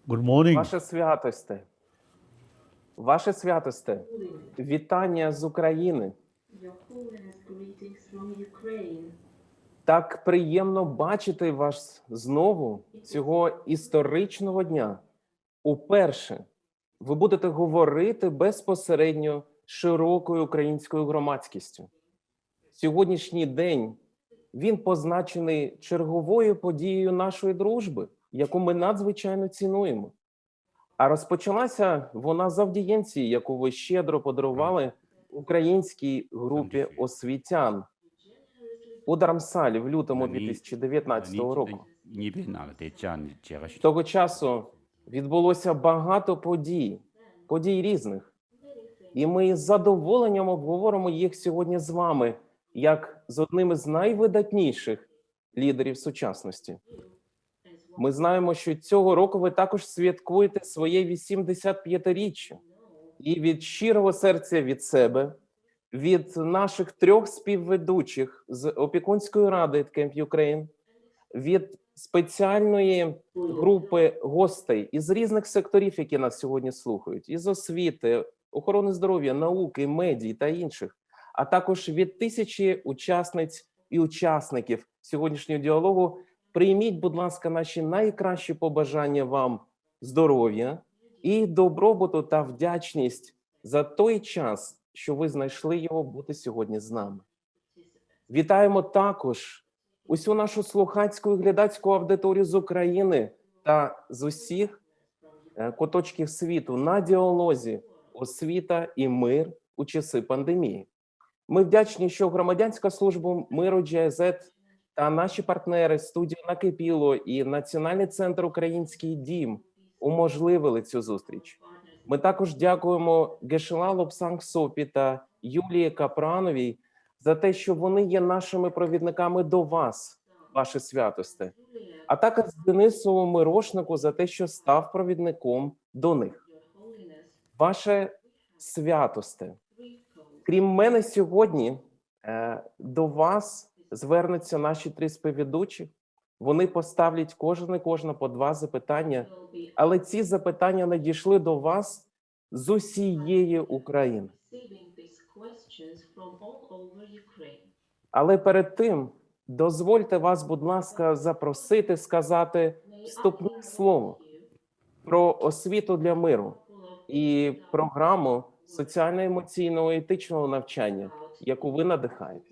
Good morning. Ваше святосте, вітання з України. Your Holiness, greetings from Ukraine. Так приємно бачити вас знову цього історичного дня. Уперше ви будете говорити безпосередньо з широкою українською громадськістю. Сьогоднішній день, він позначений черговою подією нашої дружби, яку ми надзвичайно цінуємо. А розпочалася вона з аудієнції, яку ви щедро подарували українській групі освітян у Dharamsалі в лютому 2019 року. Того часу відбулося багато подій різних. І ми з задоволенням обговоримо їх сьогодні з вами, як з одним із найвидатніших лідерів сучасності. Ми знаємо, що цього року ви також святкуєте своє 85-річчя. І від щирого серця від себе, від наших 3 співведучих з опікунської ради EdCamp Ukraine, від спеціальної групи гостей із різних секторів, які нас сьогодні слухають, із освіти, охорони здоров'я, науки, медій та інших, а також від тисячі учасниць і учасників сьогоднішнього діалогу, прийміть, будь ласка, наші найкращі побажання вам здоров'я і добробуту та вдячність за той час, що ви знайшли його бути сьогодні з нами. Вітаємо також усю нашу слухацьку і глядацьку аудиторію з України та з усіх куточків світу на діалозі «Освіта і мир у часи пандемії». Ми вдячні, що Громадянська служба миру GIZ та наші партнери студія «Накипіло» і Національний центр «Український дім» уможливили цю зустріч. Ми також дякуємо Гешела Лобсанг-Сопі та Юлії Капрановій за те, що вони є нашими провідниками до вас, ваше святосте, а також Денису Мирошнику за те, що став провідником до них. Ваше святосте, крім мене сьогодні до вас звернуться наші 3 співведучі. Вони поставлять кожен і кожна по 2 запитання, але ці запитання надійшли до вас з усієї України. Але перед тим дозвольте вас, будь ласка, запросити сказати вступне слово про освіту для миру і програму соціально-емоційного і етичного навчання, яку ви надихаєте.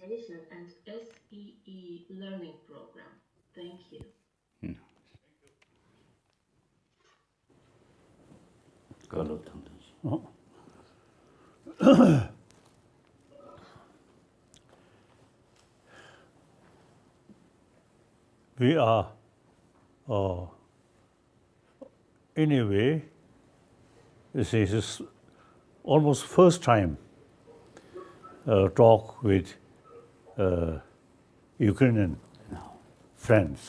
We are, in a way, this is almost first time talk with Ukrainian friends.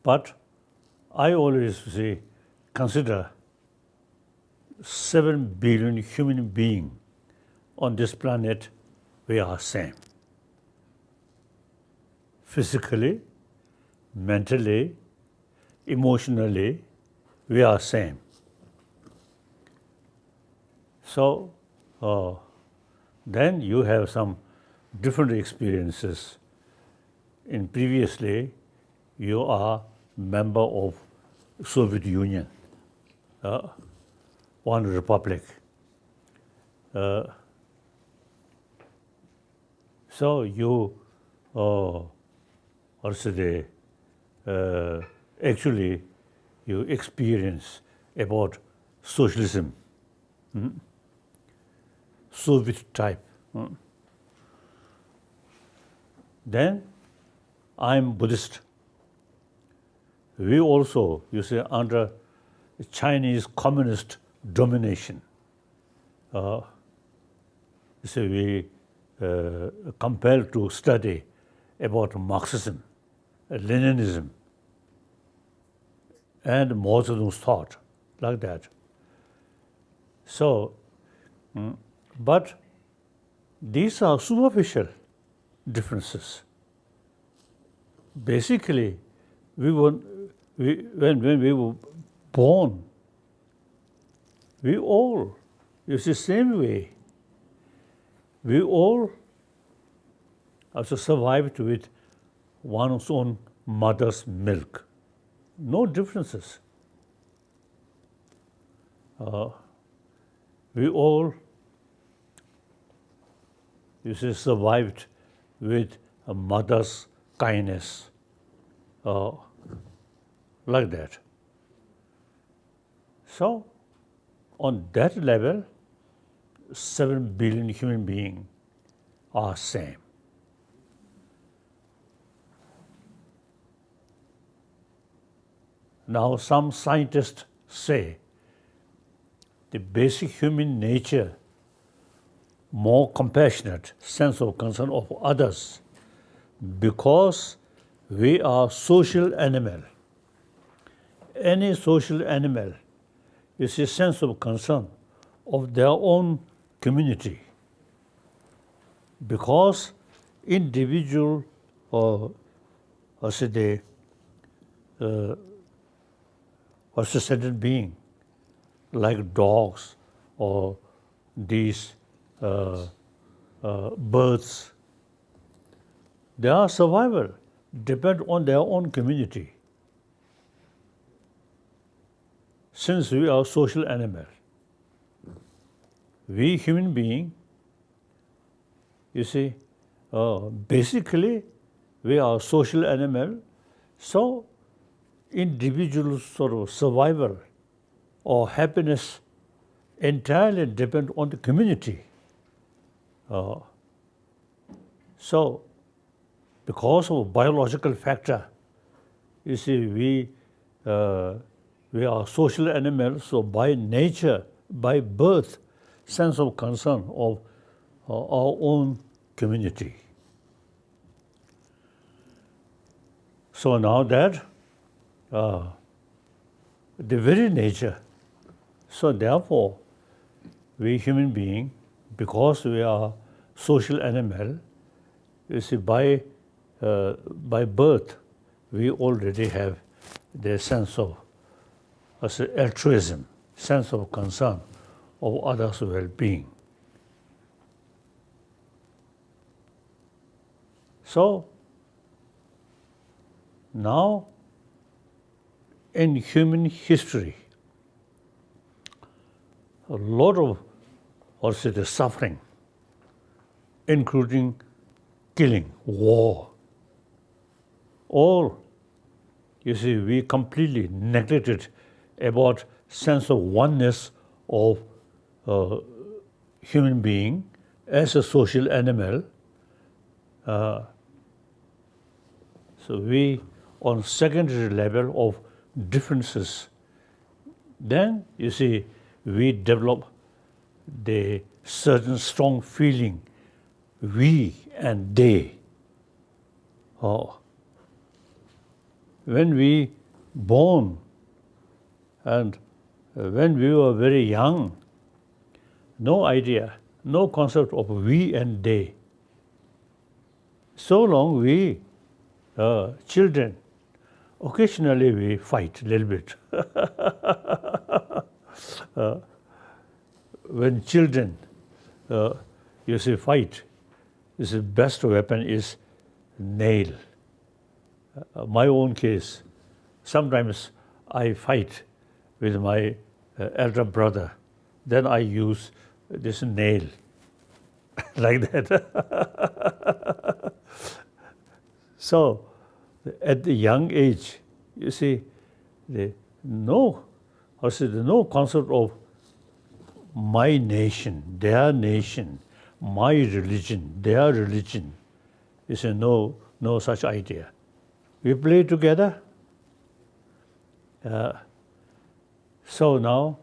But I always say, consider 7 billion human beings on this planet, we are same. Physically, mentally, emotionally, we are same. So, then you have some different experiences. In previously, you are member of Soviet Union, one republic. So you, actually, you experience about socialism, Soviet type. Then I'm Buddhist. We also, you say, under Chinese communist domination. So we compelled to study about Marxism, Leninism, and Mao Zedong's thought, like that. So, but these are superficial differences. Basically, when we were born, we all, it's the same way. We all also survived with one's own mother's milk. No differences. We all, survived with a mother's kindness, like that. So, on that level, 7 billion human beings are same. Now, some scientists say the basic human nature, more compassionate sense of concern of others, because we are social animal. Any social animal is a sense of concern of their own community, because individual or say the associated being like dogs or these birds, their survival depend on their own community. Since we are social animal, we human being, basically we are social animal, so individual sort of survival or happiness entirely depend on the community. So, because of biological factor, we are social animals, so by nature, by birth, sense of concern of our own community. So now that the very nature, so therefore, we human being, because we are social animal, by birth, we already have the sense of altruism, sense of concern of others' well-being. So now, in human history, a lot of the suffering, including killing, war, all, we completely neglected about sense of oneness of human being as a social animal. So we, on secondary level of differences, then we develop the certain strong feeling, we and they. When we born and when we were very young, no idea, no concept of we and they. So long we, children, occasionally we fight a little bit. When children, fight, the best weapon is nail. My own case, sometimes I fight with my elder brother, then I use this nail, like that. So, at the young age, no concept of my nation, their nation, my religion, their religion. No such idea. We play together. So now,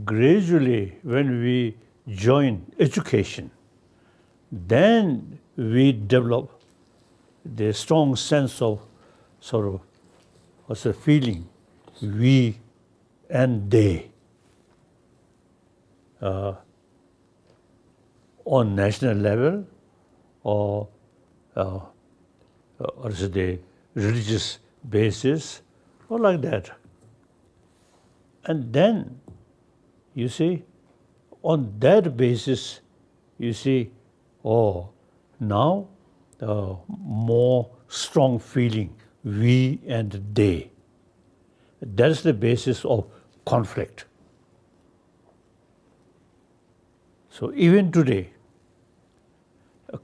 gradually, when we join education, then we develop the strong sense of feeling, we and they. On national level or the religious basis, or like that. And then, you see, on that basis, you see, oh, now more strong feeling, we and they. That's the basis of conflict. So even today,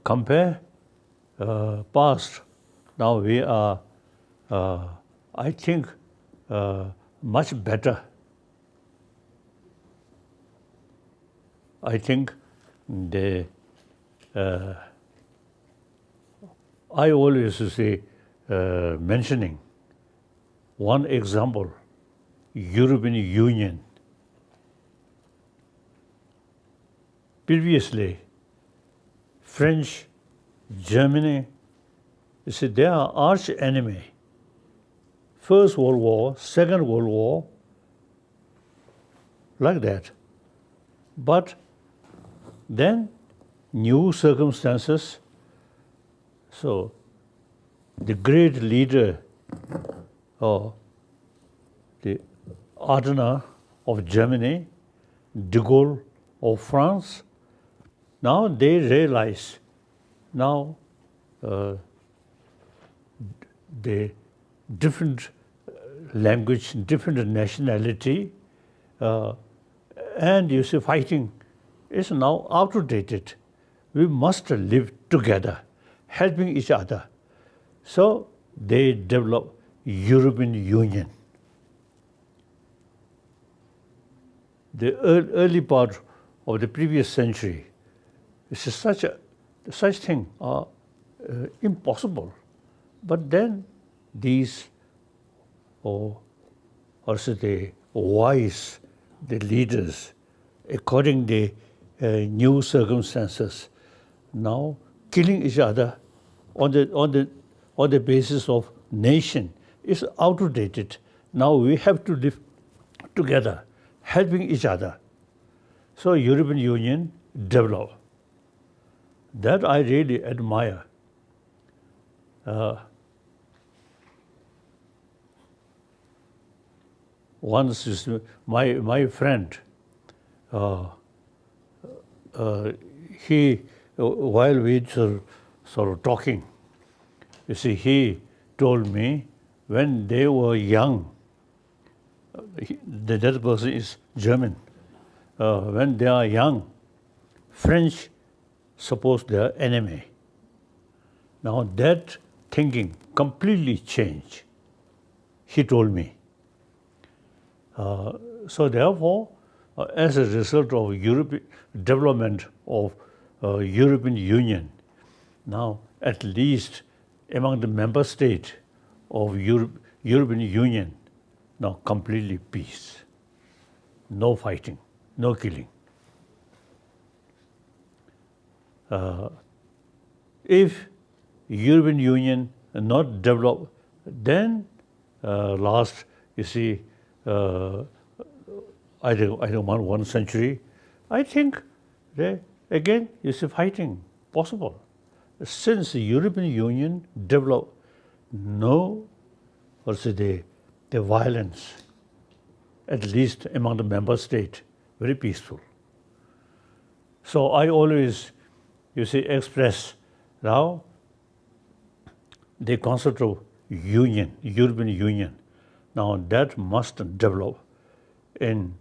compare past, now we are, I think, much better. I think I always say, mentioning one example, European Union. Previously, French, Germany, you see, they are arch enemy. First World War, Second World War, like that. But then new circumstances. So the great leader, the Adenauer of Germany, de Gaulle of France, now they realize now the different language, different nationality, and you see fighting is now outdated. We must live together, helping each other. So they develop European Union. The early part of the previous century, this is such thing are impossible. But then these, or also the wise, the leaders, according to the new circumstances, now killing each other on the basis of nation is outdated. Now we have to live together, helping each other. So European Union developed. That I really admire. Once my friend, he, while we were sort of talking, you see, he told me when they were young, the other person is German, when they are young, French suppose they are enemy. Now that thinking completely changed, he told me. So therefore, as a result of development of European Union, now at least among the member states of European Union, now completely peace. No fighting, no killing. If European Union not developed, then last, you see, I don't want 1 century, I think again, you see, fighting possible. Since the European Union developed no, also the violence, at least among the member states, very peaceful. So I always, you see, express now the concept of union, European Union. Now that must develop in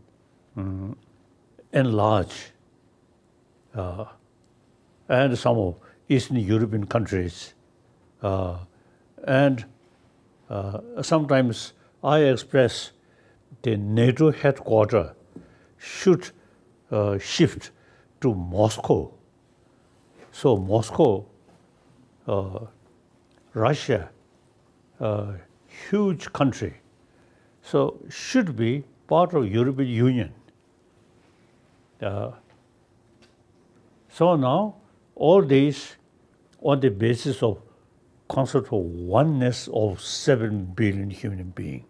enlarge, and some of Eastern European countries, and sometimes I express the NATO headquarters should shift to Moscow. So Moscow, Russia, huge country, so should be part of European Union. So now all these on the basis of concept of oneness of 7 billion human beings.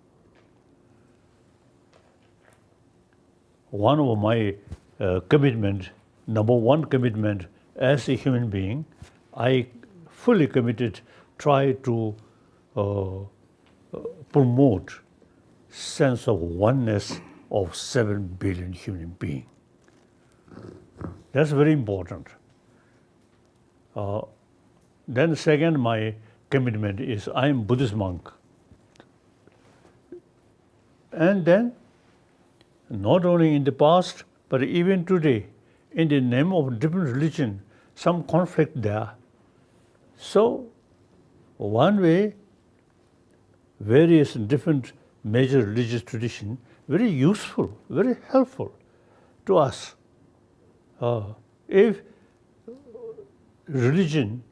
One of my commitment, number one commitment as a human being, I fully committed, try to promote sense of oneness of 7 billion human beings. That's very important. Then second, my commitment is I am Buddhist monk. And then, not only in the past, but even today, in the name of different religion, some conflict there. So, one way, various different major religious tradition, very useful, very helpful to us. If religion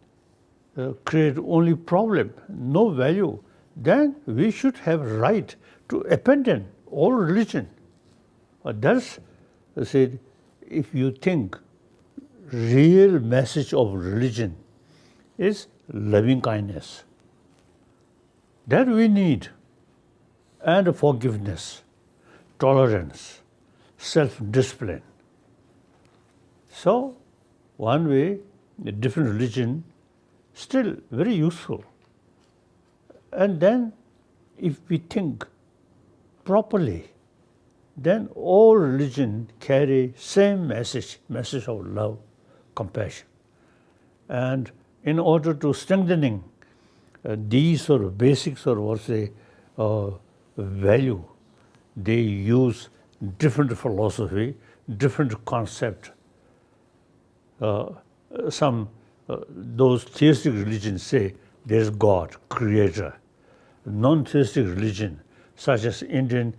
create only problem, no value, then we should have right to abandon all religion. That's said, if you think real message of religion is loving kindness, that we need, and forgiveness, tolerance, self-discipline. So, one way, a different religion, still very useful. And then, if we think properly, then all religion carry same message of love, compassion. And in order to strengthening these sort of basics or what say value, they use different philosophy, different concept. Those theistic religions say there's God, creator. Non-theistic religion, such as Indian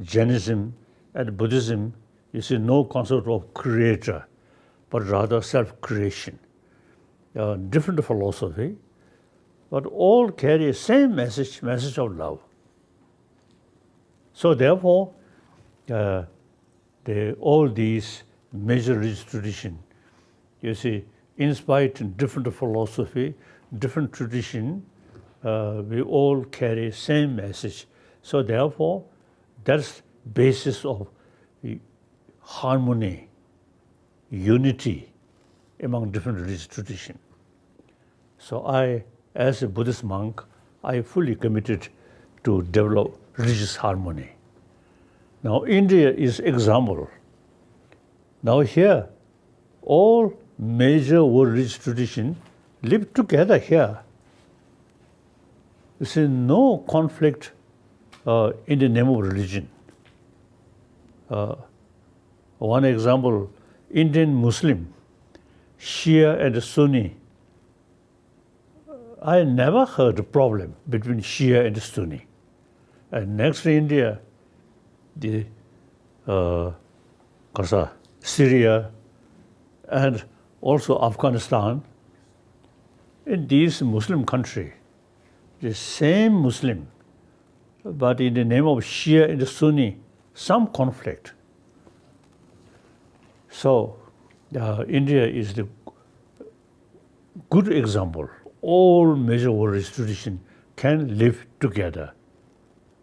Jainism and Buddhism, you see no concept of creator, but rather self-creation. Different philosophy, but all carry the same message of love. So therefore, all these major religious traditions, you see, inspired different philosophy, different tradition, we all carry same message. So therefore, that's basis of harmony, unity among different religious traditions. So I, as a Buddhist monk, I fully committed to develop religious harmony. Now India is example. Now here, all major world religious traditions live together here. You see, no conflict in the name of religion. One example, Indian Muslim, Shia and Sunni. I never heard a problem between Shia and Sunni. And next to India, the Syria and also Afghanistan. In these Muslim countries, the same Muslim, but in the name of Shia and Sunni, some conflict. So India is the good example. All major world religious traditions can live together.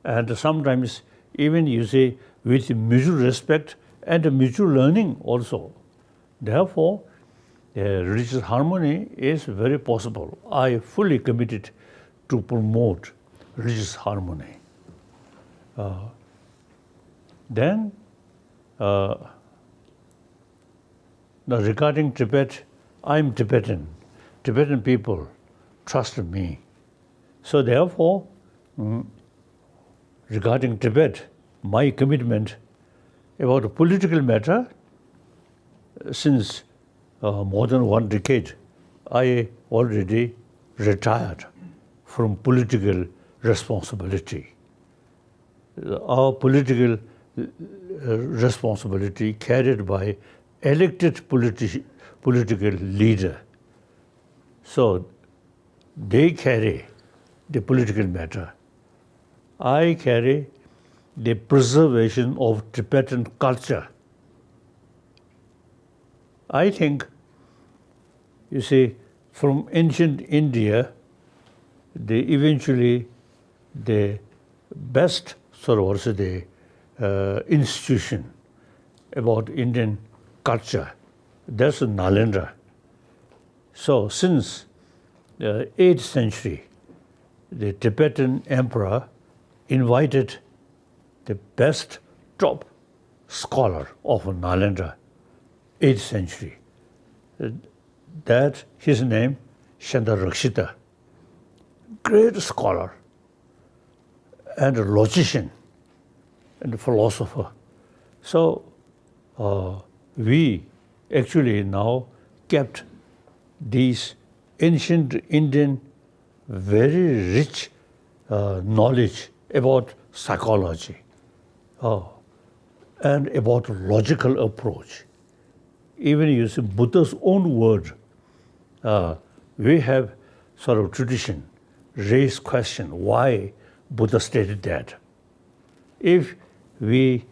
And sometimes even you say with mutual respect and mutual learning also. Therefore, religious harmony is very possible. I fully committed to promote religious harmony. Then, now regarding Tibet, I'm Tibetan. Tibetan people trust me. So therefore, regarding Tibet, my commitment about a political matter, since more than 1 decade, I already retired from political responsibility. Our political responsibility carried by elected political leader. So they carry the political matter. I carry the preservation of Tibetan culture. I think, you see, from ancient India, eventually the best sort of also the institution about Indian culture, that's Nalanda. So since the 8th century, the Tibetan emperor invited the best top scholar of Nalanda, 8th century. That his name, Chandarakshita, great scholar and a logician and a philosopher. So we actually now kept these ancient Indian very rich knowledge about psychology and about logical approach. Even using Buddha's own word, we have sort of tradition, raise question why Buddha stated that. If we,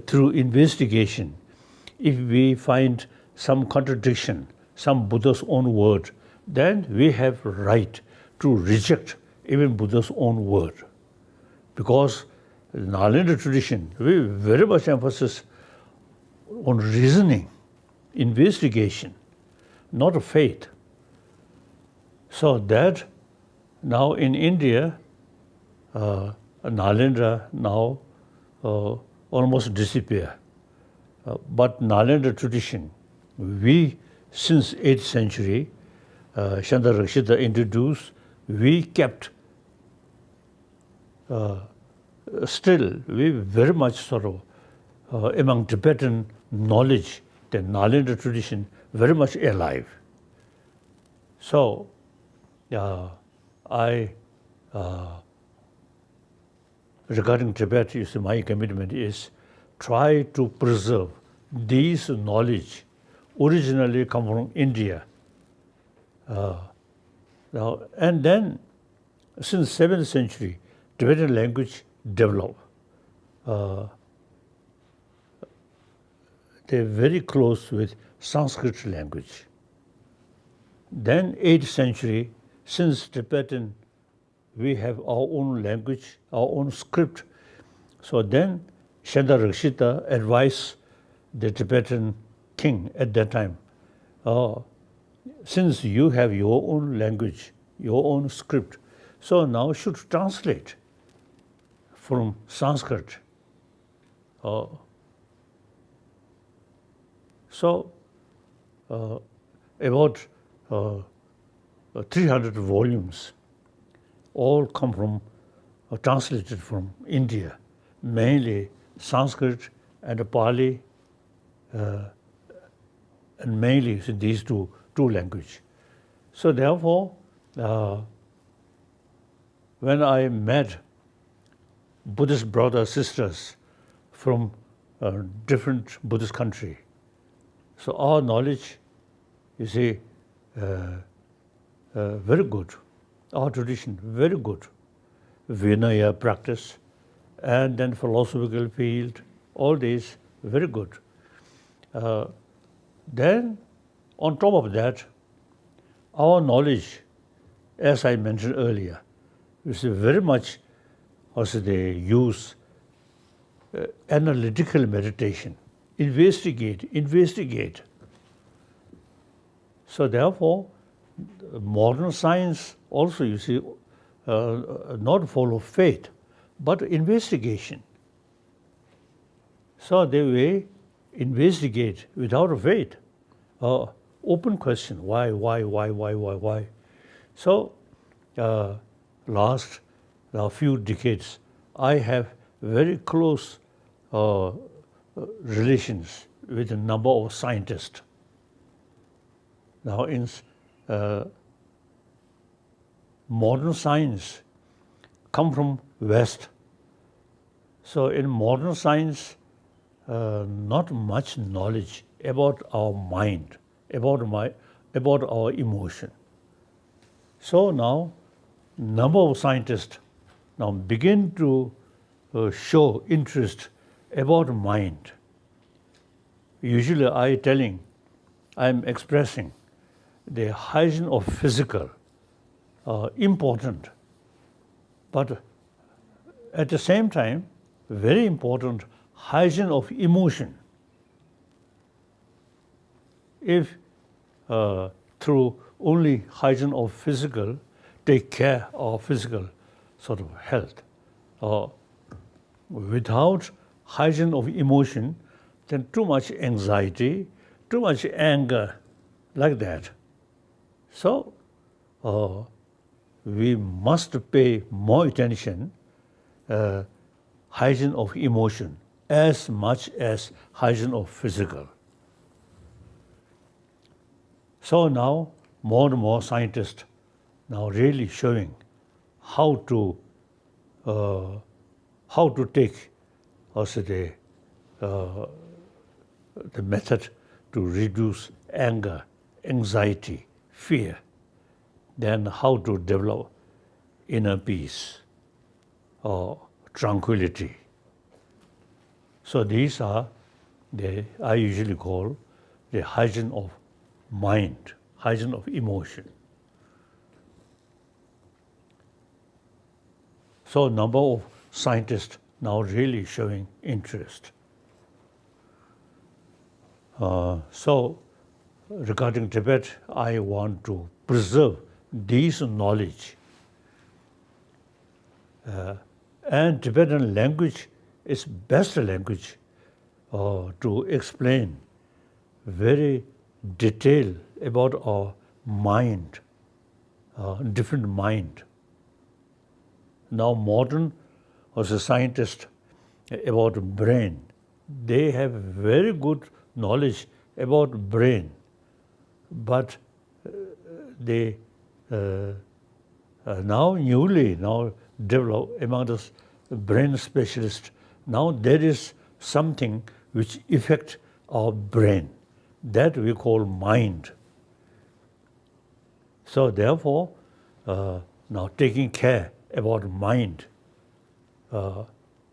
through investigation, if we find some contradiction, some Buddha's own word, then we have right to reject even Buddha's own word. Because in Nalanda tradition, we very much emphasis on reasoning, investigation, not faith. So that now in India, Nalanda now almost disappear. But Nalanda tradition, we since 8th century, Chandarakshita introduced, we kept still, we very much sort of among Tibetan knowledge, the Nalanda tradition very much alive. So regarding Tibet, you see, my commitment is try to preserve these knowledge originally come from India. Now, and then since 7th century, Tibetan language developed. They're very close with Sanskrit language. Then 8th century, since Tibetan, we have our own language, our own script. So then Chandarakshita advised the Tibetan king at that time, since you have your own language, your own script, so now should translate from Sanskrit. So about 300 volumes all come from, translated from India, mainly Sanskrit and Pali, and mainly these two languages. So therefore, when I met Buddhist brothers, sisters from different Buddhist country, so our knowledge, you see, very good. Our tradition, very good. Vinaya practice, and then philosophical field, all these, very good. Then, on top of that, our knowledge, as I mentioned earlier, is very much also they use analytical meditation, investigate. So therefore, modern science also, you see, not follow faith, but investigation. So they will investigate without faith. Open question, why? So last few decades, I have very close relations with a number of scientists. Now in modern science come from West. So in modern science, not much knowledge about our mind, about our emotion. So now, number of scientists now begin to show interest about mind. Usually I'm expressing the hygiene of physical, important, but at the same time, very important, hygiene of emotion. If through only hygiene of physical, take care of physical sort of health, without hygiene of emotion, then too much anxiety, too much anger, like that. So we must pay more attention hygiene of emotion as much as hygiene of physical. So now more and more scientists now really showing how to take also the method to reduce anger, anxiety, fear, then how to develop inner peace or tranquility. So these are I usually call the hygiene of mind, hygiene of emotion. So number of scientists now really showing interest. So regarding Tibet, I want to preserve this knowledge. And Tibetan language is best language to explain very detailed about our mind, different mind. Now modern also scientists about brain, they have very good knowledge about brain, but they now newly develop among the brain specialists. Now there is something which affects our brain, that we call mind. So therefore, now taking care about mind,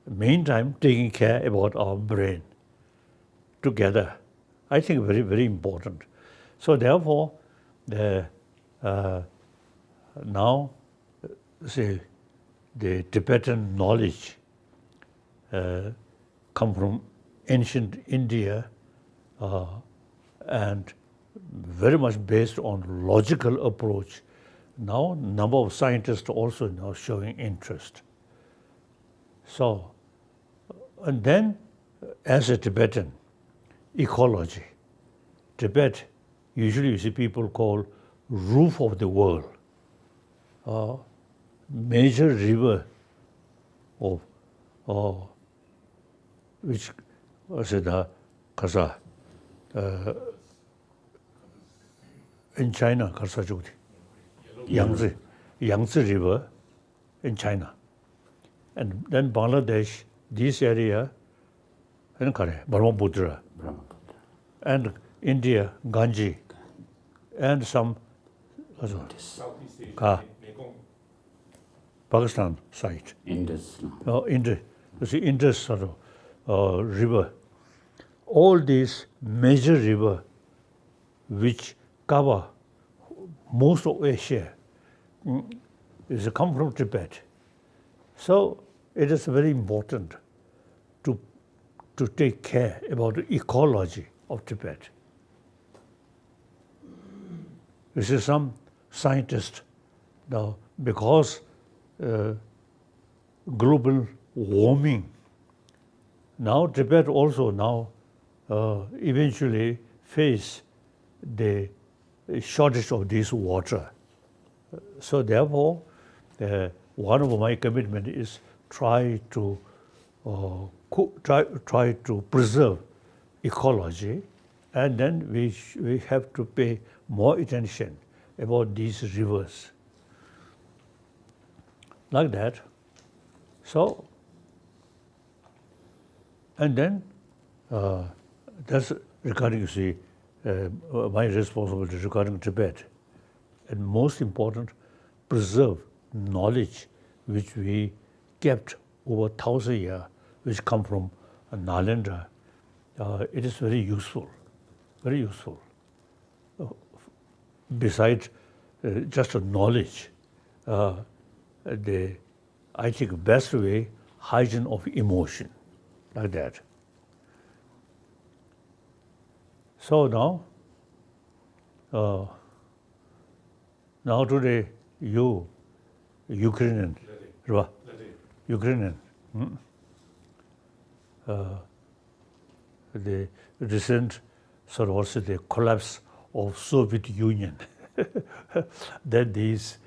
meantime taking care about our brain together, I think very, very important. So therefore, now say the Tibetan knowledge come from ancient India and very much based on logical approach. Now number of scientists also now showing interest. So, and then as a Tibetan, ecology. Tibet, usually you see people call roof of the world. Major river of which was the Kasa in China, Yangtze River in China, and then Bangladesh, this area, and Brahmaputra, and India, Ganges, and some Pakistan side. Indus. Indus river. All these major river which cover most of Asia is come from Tibet. So it is very important to take care about the ecology of Tibet. You see, some scientists now, because global warming, now Tibet also now eventually face the shortage of this water. So therefore, one of my commitment is try to preserve ecology, and then we have to pay more attention about these rivers. Like that. So, and then that's regarding, you see, my responsibility regarding Tibet. And most important, preserve knowledge which we kept over 1,000 years, which come from Nalanda. It is very useful, very useful. Besides just knowledge, I think best way, hygiene of emotion, like that. So now today you, Ukrainian, Ukrainian. The recent sort of also the collapse of Soviet Union. That these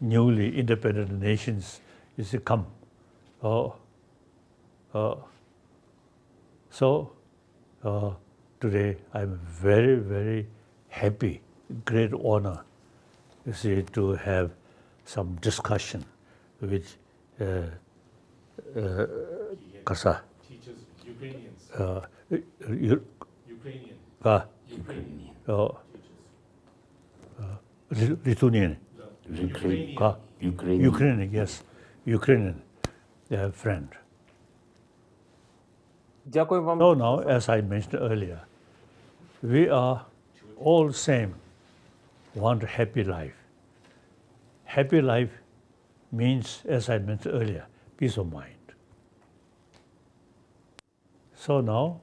newly independent nations is come. So today I'm very, very happy, great honor, you see, to have some discussion with Kasa. Teaches Ukrainians. Ukrainian. Lithuanian. Ukrainian, yes. Ukrainian friend. Дякую вам. So now, as I mentioned earlier, we are all same, want a happy life. Happy life means, as I mentioned earlier, peace of mind. So now,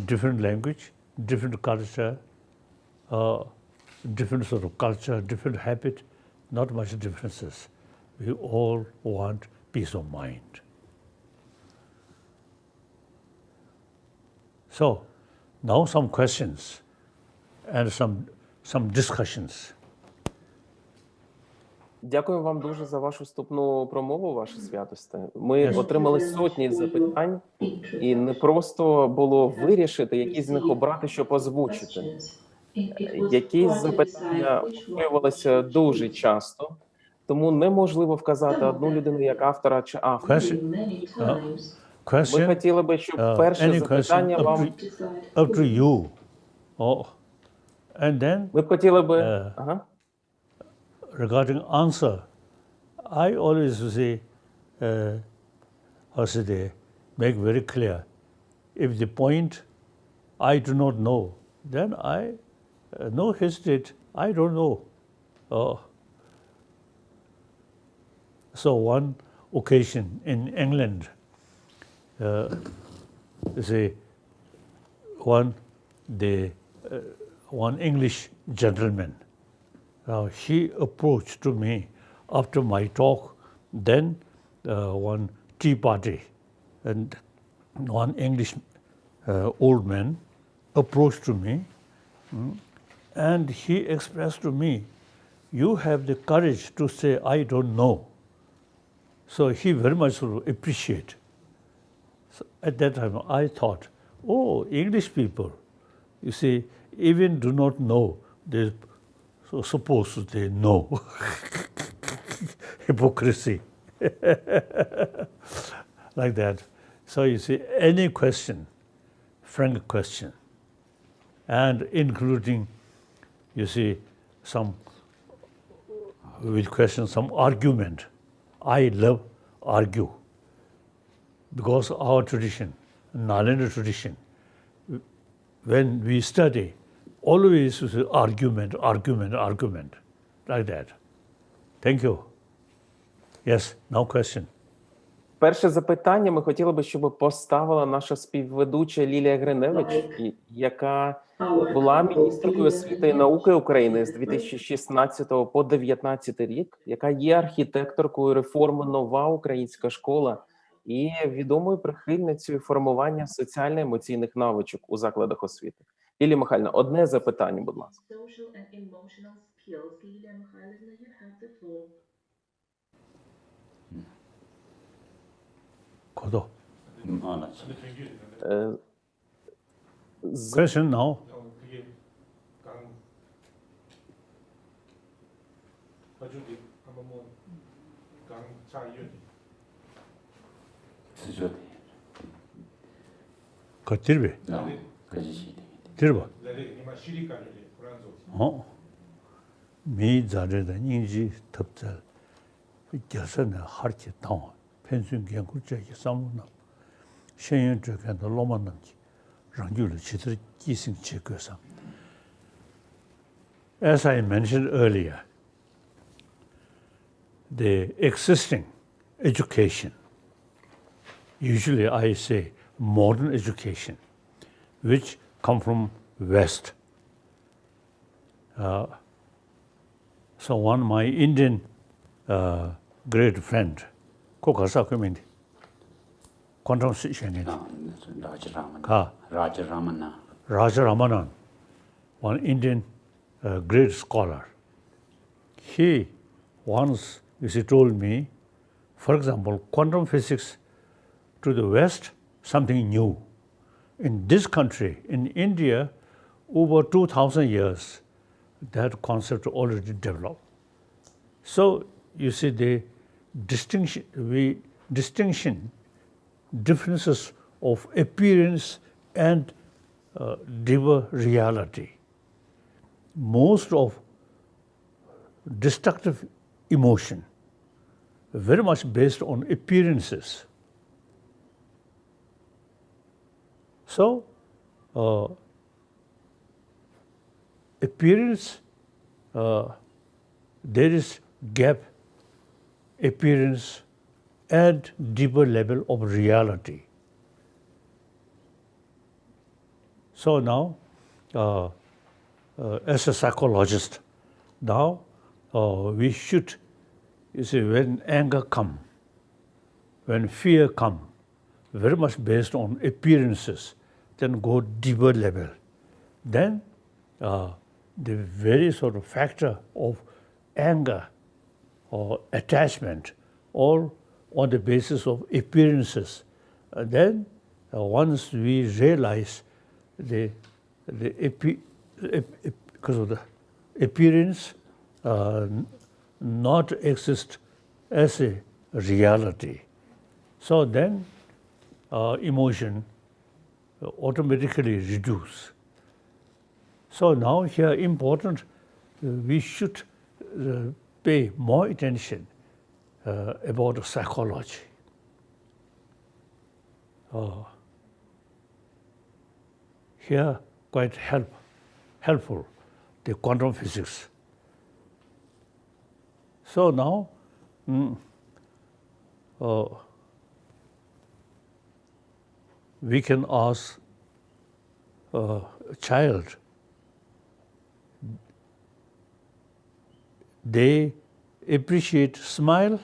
different language, different culture, different sort of culture, different habit, not much differences. We all want peace of mind. So now some questions and some discussions. Дякую вам дуже за вашу вступну промову, ваше святосте. Ми Yes. отримали сотні запитань, і не просто було вирішити, які з них обрати, щоб озвучити. Якісь запитання виявилися дуже часто, тому неможливо вказати одну людину як автора чи автора. Ми Question, хотіли би, щоб перше any запитання question вам... up to you. And then Ми б хотіли би... Ага. regarding answer, I always say, make very clear. If the point I do not know, then I no hesitate. I don't know. So one occasion in England, one English gentleman. He approached to me after my talk. Then one tea party, and one English old man approached to me, and he expressed to me, "You have the courage to say I don't know." So he very much appreciate. So at that time, I thought, oh, English people, you see, even do not know, they so suppose they know. Hypocrisy. Like that. So you see, any question, frank question, and including, you see, some with questions, some argument. I love argue because our tradition, Nalanda tradition, when we study, always argument, like that. Thank you. Yes, now question. Перше запитання ми хотіли би, щоб поставила наша співведуча Лілія Гриневич, яка була міністеркою освіти і науки України з 2016 по 2019 рік, яка є архітекторкою реформи «Нова українська школа» і відомою прихильницею формування соціально-емоційних навичок у закладах освіти. Лілія Михайлівна, одне запитання, будь ласка. Social and emotional skills. Lilia Mikhailivna, you have the floor. Kodo. З- Question now. 그게 가족이 한번 강자위원님. Katirbe. Tirba. 이마 시리까지 불안소. 미 자르다 인지 탑잘. 결선에 하르치 당. 펜션 경구제기 삼문나. 신연 쪽에도 로만는지. 랑규를 지들 기승 체크상. As I mentioned earlier, the existing education, usually I say modern education, which come from West. So one my Indian great friend, Kokasa Kumindi. Quantum Sishani. Raja Ramanan, one Indian great scholar. He once, told me, for example, quantum physics to the West, something new. In this country, in India, over 2,000 years, that concept already developed. So, the differences of appearance and deeper reality. Most of destructive emotion, very much based on appearances. So, appearance, there is gap, appearance, and deeper level of reality. So now, as a psychologist, now we should, when anger comes, when fear comes, very much based on appearances, then go deeper level. Then the very sort of factor of anger or attachment, all on the basis of appearances. Then once we realize because of the appearance not exist as a reality. So then emotion automatically reduce. So now here important, we should pay more attention about psychology. Here quite helpful, the quantum physics. So now we can ask a child, they appreciate smile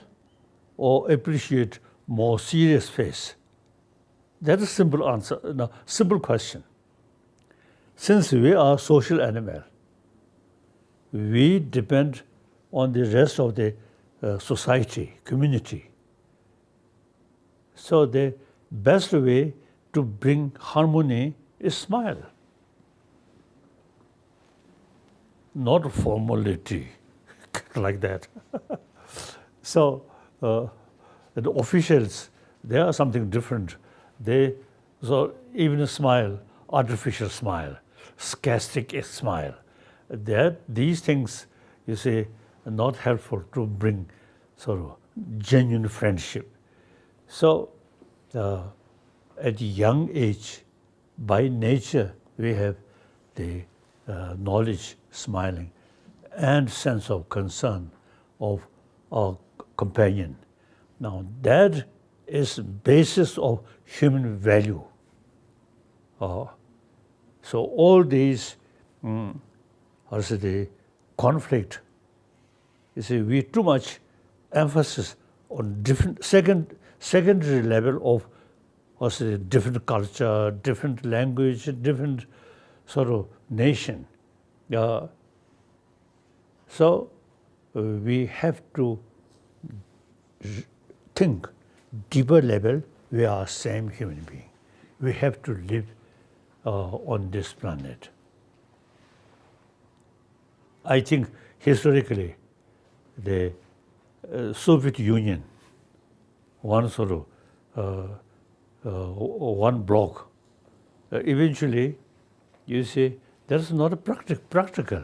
or appreciate more serious face? That's a simple answer, no, simple question. Since we are social animal, we depend on the rest of the society, community. So the best way to bring harmony is smile, not formality like that. So the officials, they are something different. So even a smile, artificial smile, sarcastic smile, these things, are not helpful to bring sort of genuine friendship. So at a young age, by nature, we have the knowledge, smiling, and sense of concern of our companion. Now that is basis of human value. So all these, the conflict, we too much emphasis on different secondary level of different culture, different language, different sort of nation. So we have to think deeper level, we are same human being. We have to live on this planet. I think historically, the Soviet Union, one sort of one bloc, eventually, that's not a practical.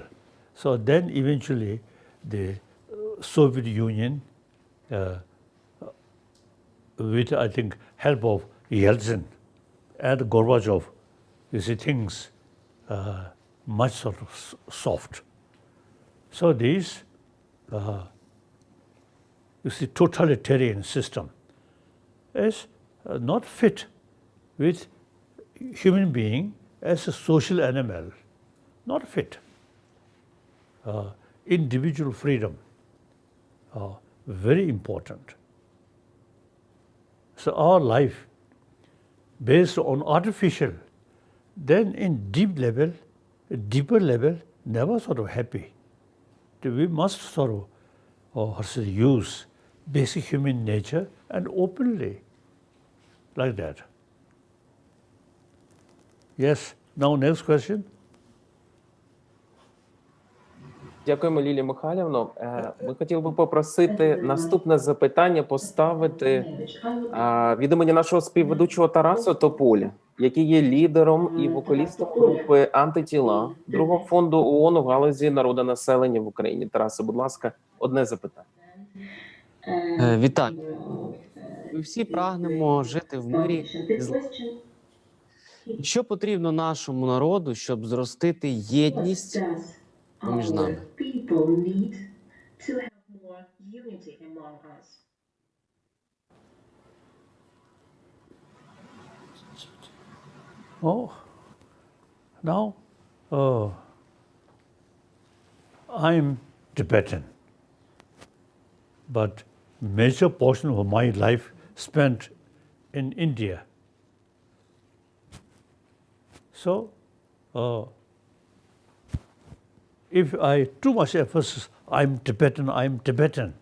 So then eventually, the Soviet Union, with I think help of Yeltsin and Gorbachev, things much sort of soft. So these, totalitarian system is not fit with human being as a social animal, not fit. Individual freedom, very important. So our life based on artificial, then in deeper level, never sort of happy. We must sort of use basic human nature and openly, like that. Yes, now next question. Дякуємо, Лілія Михайлівно. Ми хотіли би попросити наступне запитання поставити від імені нашого співведучого Тараса Тополі, який є лідером і вокалістом групи «Антитіла» другого фонду ООН у галузі народонаселення в Україні. Тарасе, будь ласка, одне запитання. Вітаю. Ми всі прагнемо жити в мирі. Що потрібно нашому народу, щоб зростити єдність поміж нами? Oh, now I'm Tibetan, but major portion of my life spent in India. So, if I too much emphasis, I'm Tibetan,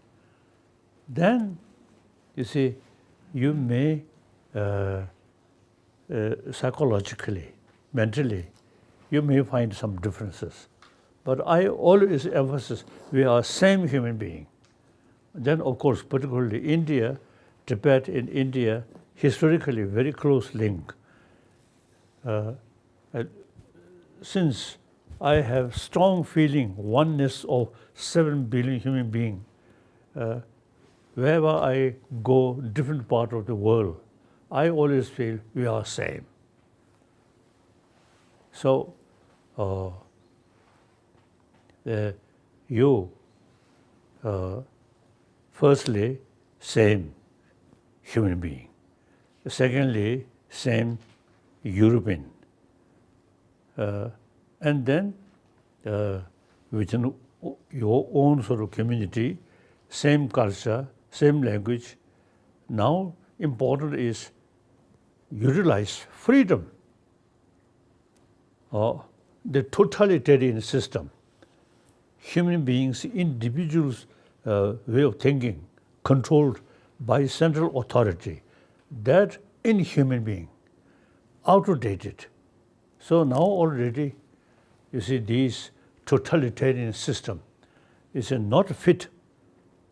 then you see, you may psychologically, mentally, you may find some differences. But I always emphasize we are same human being. Then, of course, particularly India, Tibet in India, historically very close link. Since I have strong feeling oneness of 7 billion human beings, wherever I go, different part of the world, I always feel we are same. So, you, firstly, same human being. Secondly, same European. And then, within your own sort of community, same culture, same language. Now, important is utilize freedom. The totalitarian system, human beings, individuals' way of thinking, controlled by central authority, that inhuman being, outdated. So now already, you see, this totalitarian system is not fit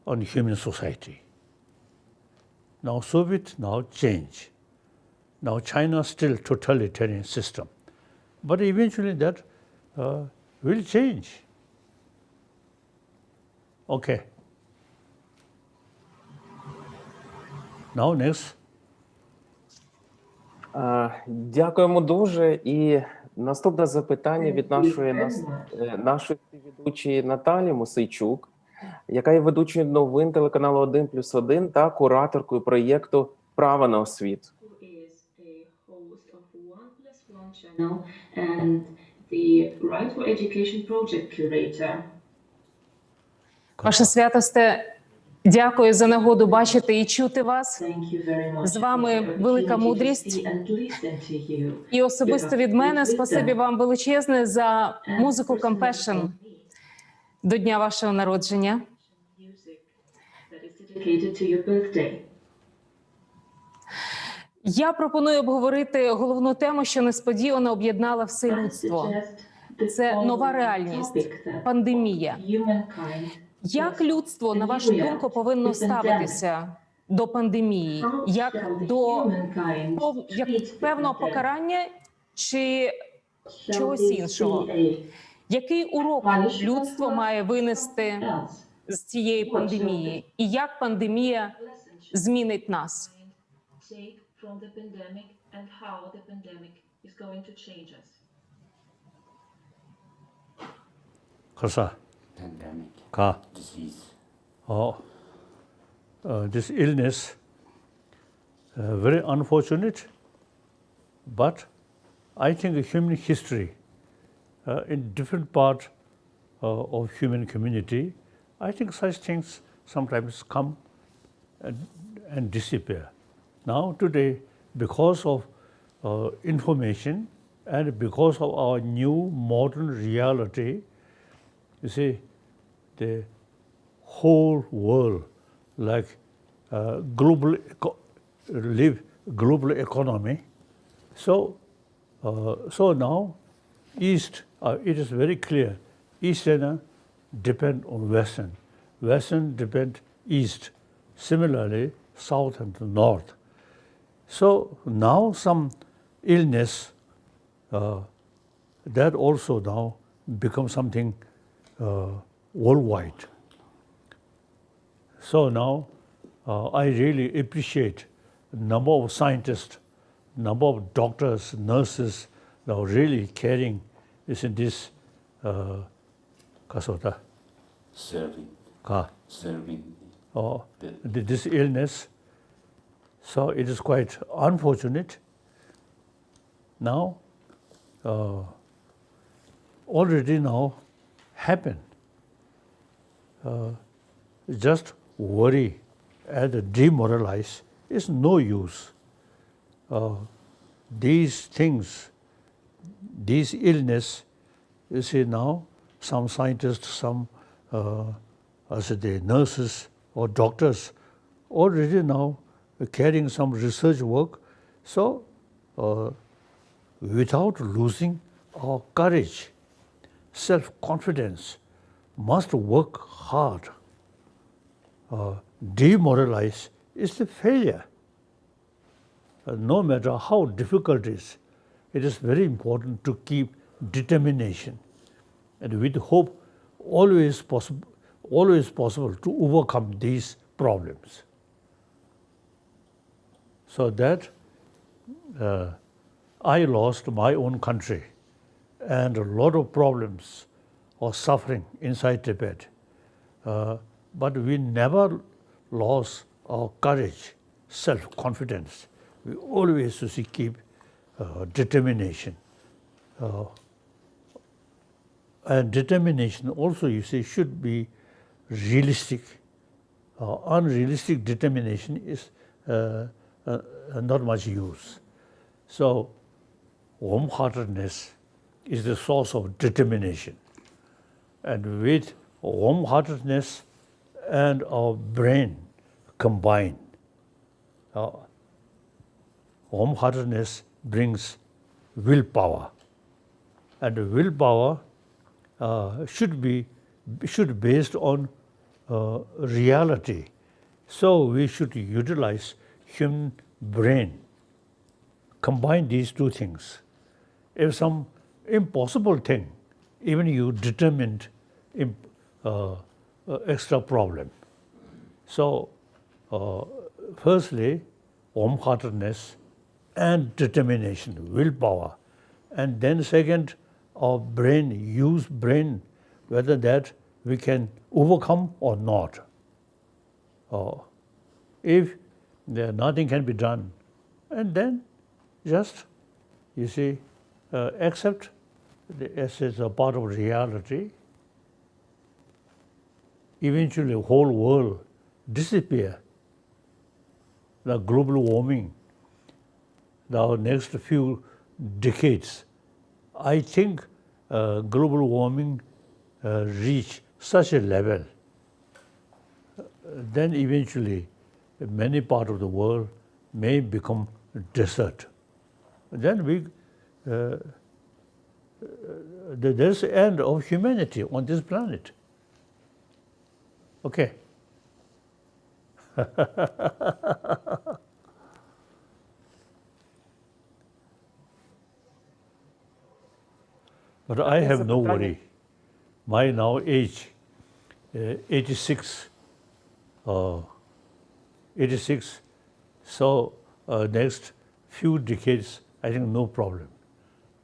on human society. Now Soviet, now change. Now China still totalitarian system. But eventually that will change. Okay. Now next. Дякуємо дуже. І наступне запитання від нашої ведучої Наталі Мосейчук, яка є ведучою новин телеканалу 1+1 та кураторкою проєкту «Право на освіту». Ваша святосте, дякую за нагоду бачити і чути вас. З вами велика мудрість. І особисто від мене спасибі вам величезне за музику Compassion до дня вашого народження. Я пропоную обговорити головну тему, що несподівано об'єднала все людство. Це нова реальність, пандемія. Як людство, на вашу думку, повинно ставитися до пандемії? Як до певного покарання чи чогось іншого? Який урок людство має винести з цієї пандемії? І як пандемія змінить нас? Kasa. Pandemic. Ka. Disease. This illness, very unfortunate, but I think human history, in different part of human community, I think such things sometimes come and disappear. Now today, because of information and because of our new modern reality, you see, the whole world, like global economy. So now, East, it is very clear, Easterner depend on Western, Western depend East, similarly South and North. So now some illness, that also now becomes something worldwide. So now I really appreciate number of scientists, number of doctors, nurses now really caring is in this kasota, serving this illness. So it is quite unfortunate. Now, already now happened. Just worry and demoralize is no use. These things, these illness, you see now, some scientists, some the nurses or doctors already now carrying some research work. So without losing our courage, self-confidence, must work hard. Demoralize is the failure. No matter how difficult it is very important to keep determination and with hope always possible to overcome these problems. So that I lost my own country and a lot of problems or suffering inside Tibet. But we never lost our courage, self-confidence. We always keep determination. And determination also, you see, should be realistic. Unrealistic determination is not much use. So, warm-heartedness is the source of determination. And with warm-heartedness and our brain combined, warm-heartedness brings willpower. And willpower should based on reality. So we should utilize human brain, combine these two things. If some impossible thing, even you determined extra problem. So firstly, warm-heartedness and determination, willpower. And then second, our brain, use brain, whether that we can overcome or not. If nothing can be done, and then just, you see, accept as a part of reality. Eventually, the whole world disappear. The global warming, the next few decades, I think global warming reach such a level, then eventually many parts of the world may become desert. Then there's the end of humanity on this planet. Okay. But I have no worry. My now age, 86, 86. So next few decades, I think no problem.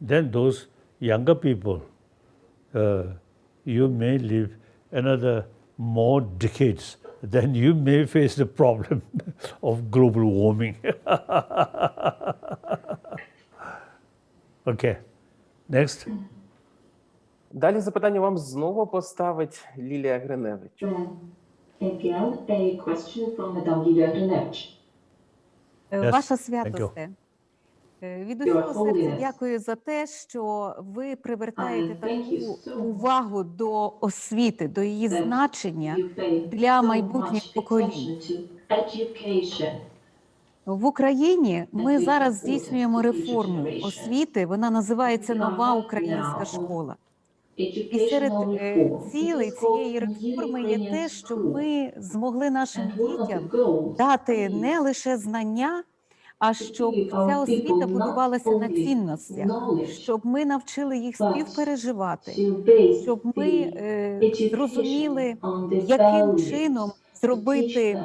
Then those younger people, you may live another more decades, then you may face the problem of global warming. Okay, next. Далі запитання вам знову поставить Лілія Гриневич. Again, a question from Madame Lila Greenwich. Ваша thank you. святосте, від усього серця дякую за те, що ви привертаєте таку увагу до освіти, до її значення для майбутніх поколінь. В Україні ми зараз здійснюємо реформу освіти, вона називається «Нова українська школа». І серед цілей цієї реформи є те, щоб ми змогли нашим дітям дати не лише знання, а щоб ця освіта будувалася на цінностях, щоб ми навчили їх співпереживати, щоб ми зрозуміли, яким чином зробити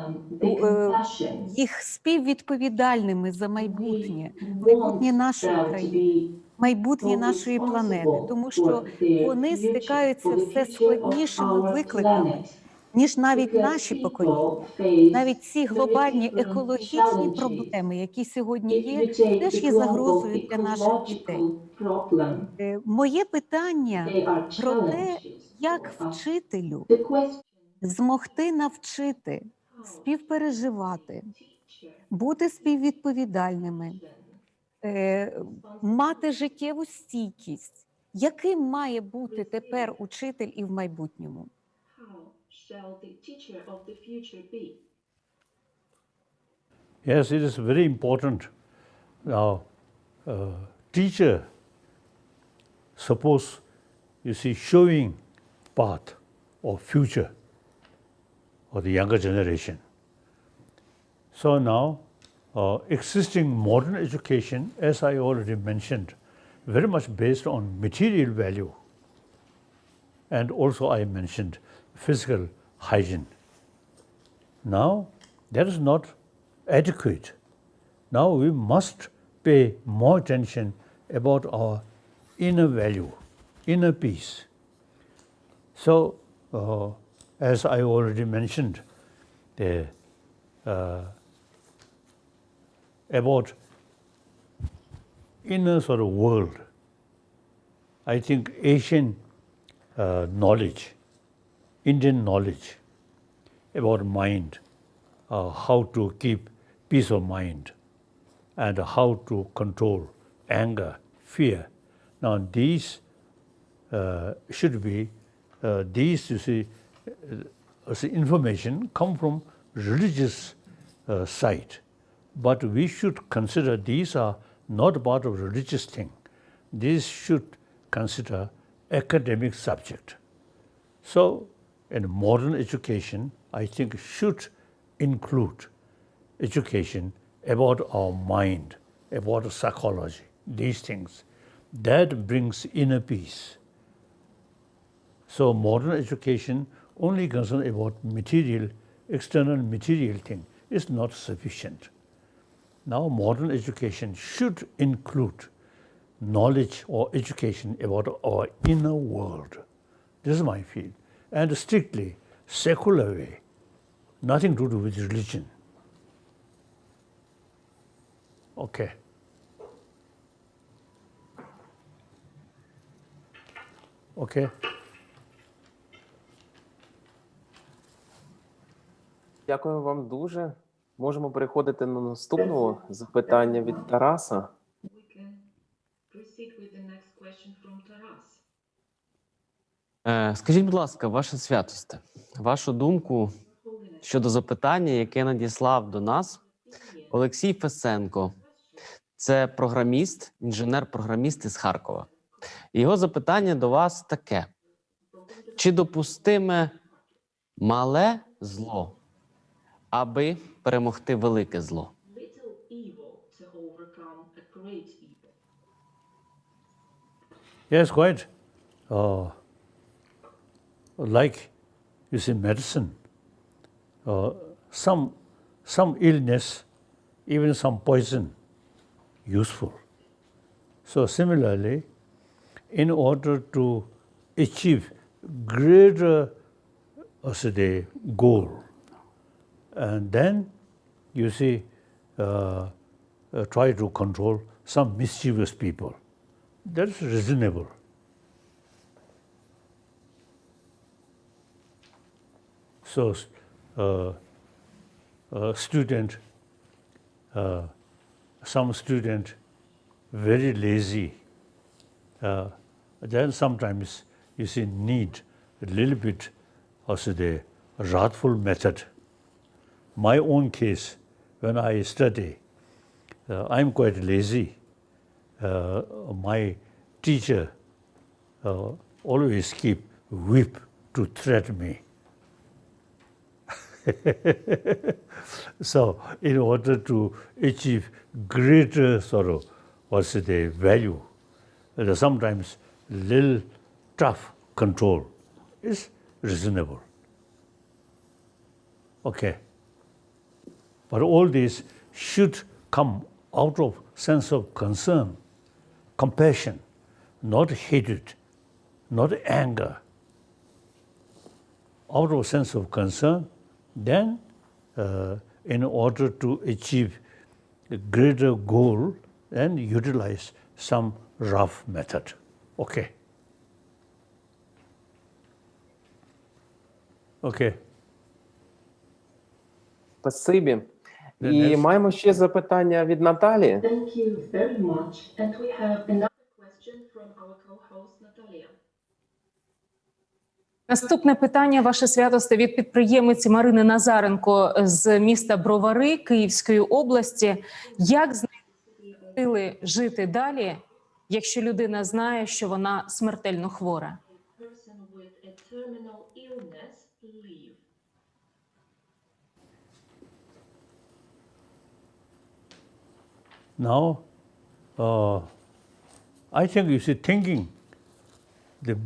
їх співвідповідальними за майбутнє нашої країни, майбутнє нашої планети, тому що вони стикаються все складнішими викликами, ніж навіть наші покоління. Навіть ці глобальні екологічні проблеми, які сьогодні є, теж є загрозою для наших дітей. Моє питання про те, як вчителю змогти навчити співпереживати, бути співвідповідальними, мати життєву стійкість. Яким має бути тепер учитель і в майбутньому? Yes, it is very important. Now, teacher, suppose you see showing path or future of the younger generation. So now, existing modern education, as I already mentioned, very much based on material value, and also I mentioned physical hygiene. Now, that is not adequate. Now we must pay more attention about our inner value, inner peace. So, as I already mentioned, about inner sort of world, I think Asian knowledge, Indian knowledge about mind, how to keep peace of mind, and how to control anger, fear. Now these should be, these you see, as information come from religious side. But we should consider these are not part of religious thing. These should consider academic subject. So in modern education, I think should include education about our mind, about psychology, these things. That brings inner peace. So modern education only concerned about material, external material thing is not sufficient. Now modern education should include knowledge or education about our inner world. This is my feel. And strictly secular way, nothing to do with religion. Okay. Okay. Дякую вам дуже. Можемо переходити на наступне запитання від Тараса. Скажіть, будь ласка, ваша святосте, вашу думку щодо запитання, яке надіслав до нас Олексій Фесенко. Це програміст, інженер-програміст із Харкова. І його запитання до вас таке. Чи допустиме мале зло, аби перемогти велике зло? Yes, quite. Like you see medicine, some illness, even some poison, useful. So similarly, in order to achieve greater goal, and then you see try to control some mischievous people. That's reasonable. So student some student very lazy, then sometimes you see need a little bit also the wrathful method. My own case, when I study, I'm quite lazy. My teacher always keep whip to threaten me. So in order to achieve greater sort of what's the value, sometimes little tough control is reasonable. Okay. But all this should come out of sense of concern, compassion, not hatred, not anger. Out of sense of concern, then in order to achieve a greater goal, then utilize some rough method. Okay. Okay. Спасибі. The І next. маємо ще запитання від Наталі. Thank you very much. And we have another question from our co-host Natalia. Наступне питання, ваше святосте, від підприємиці Марини Назаренко з міста Бровари Київської області. Як знайти сили жити далі, якщо людина знає, що вона смертельно хвора? Person with a terminal illness leave. Now, I think you see thinking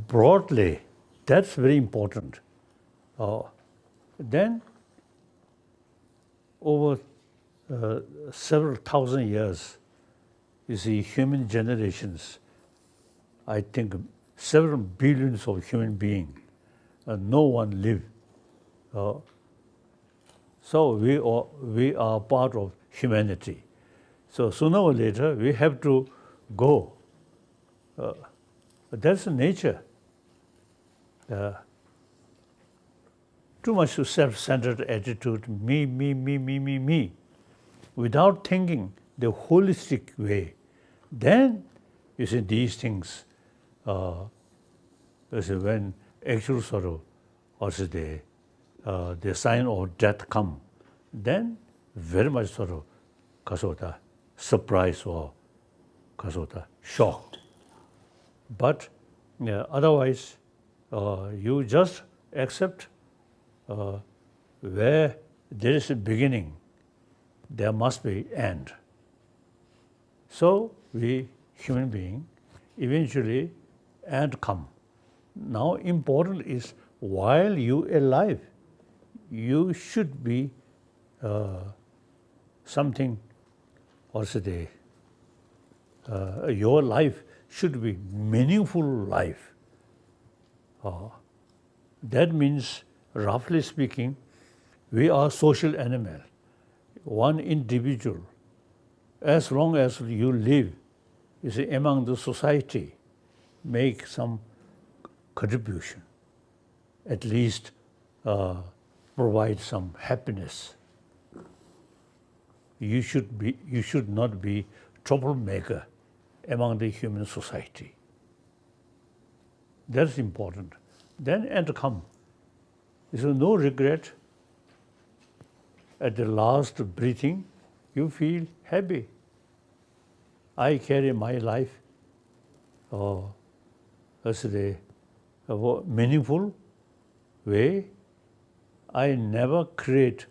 broadly, that's very important. Then, over several thousand years, you see human generations, I think several billions of human beings, no one live. So we are part of humanity. So sooner or later, we have to go. That's nature. Too much self-centered attitude, me, without thinking the holistic way. Then, you see, these things, when actual sorrow, also the sign of death come, then very much sorrow, kasota, surprise or kasota, shock. But otherwise, you just accept where there is a beginning, there must be end. So we, human being, eventually end come. Now important is while you alive, you should be something, also your life should be meaningful life. That means, roughly speaking, we are social animal, one individual. As long as you live, you see, among the society, make some contribution, at least provide some happiness. You should not be troublemaker among the human society. That's important. Then end come. There is no regret. At the last breathing, you feel happy. I carry my life as a meaningful way. I never create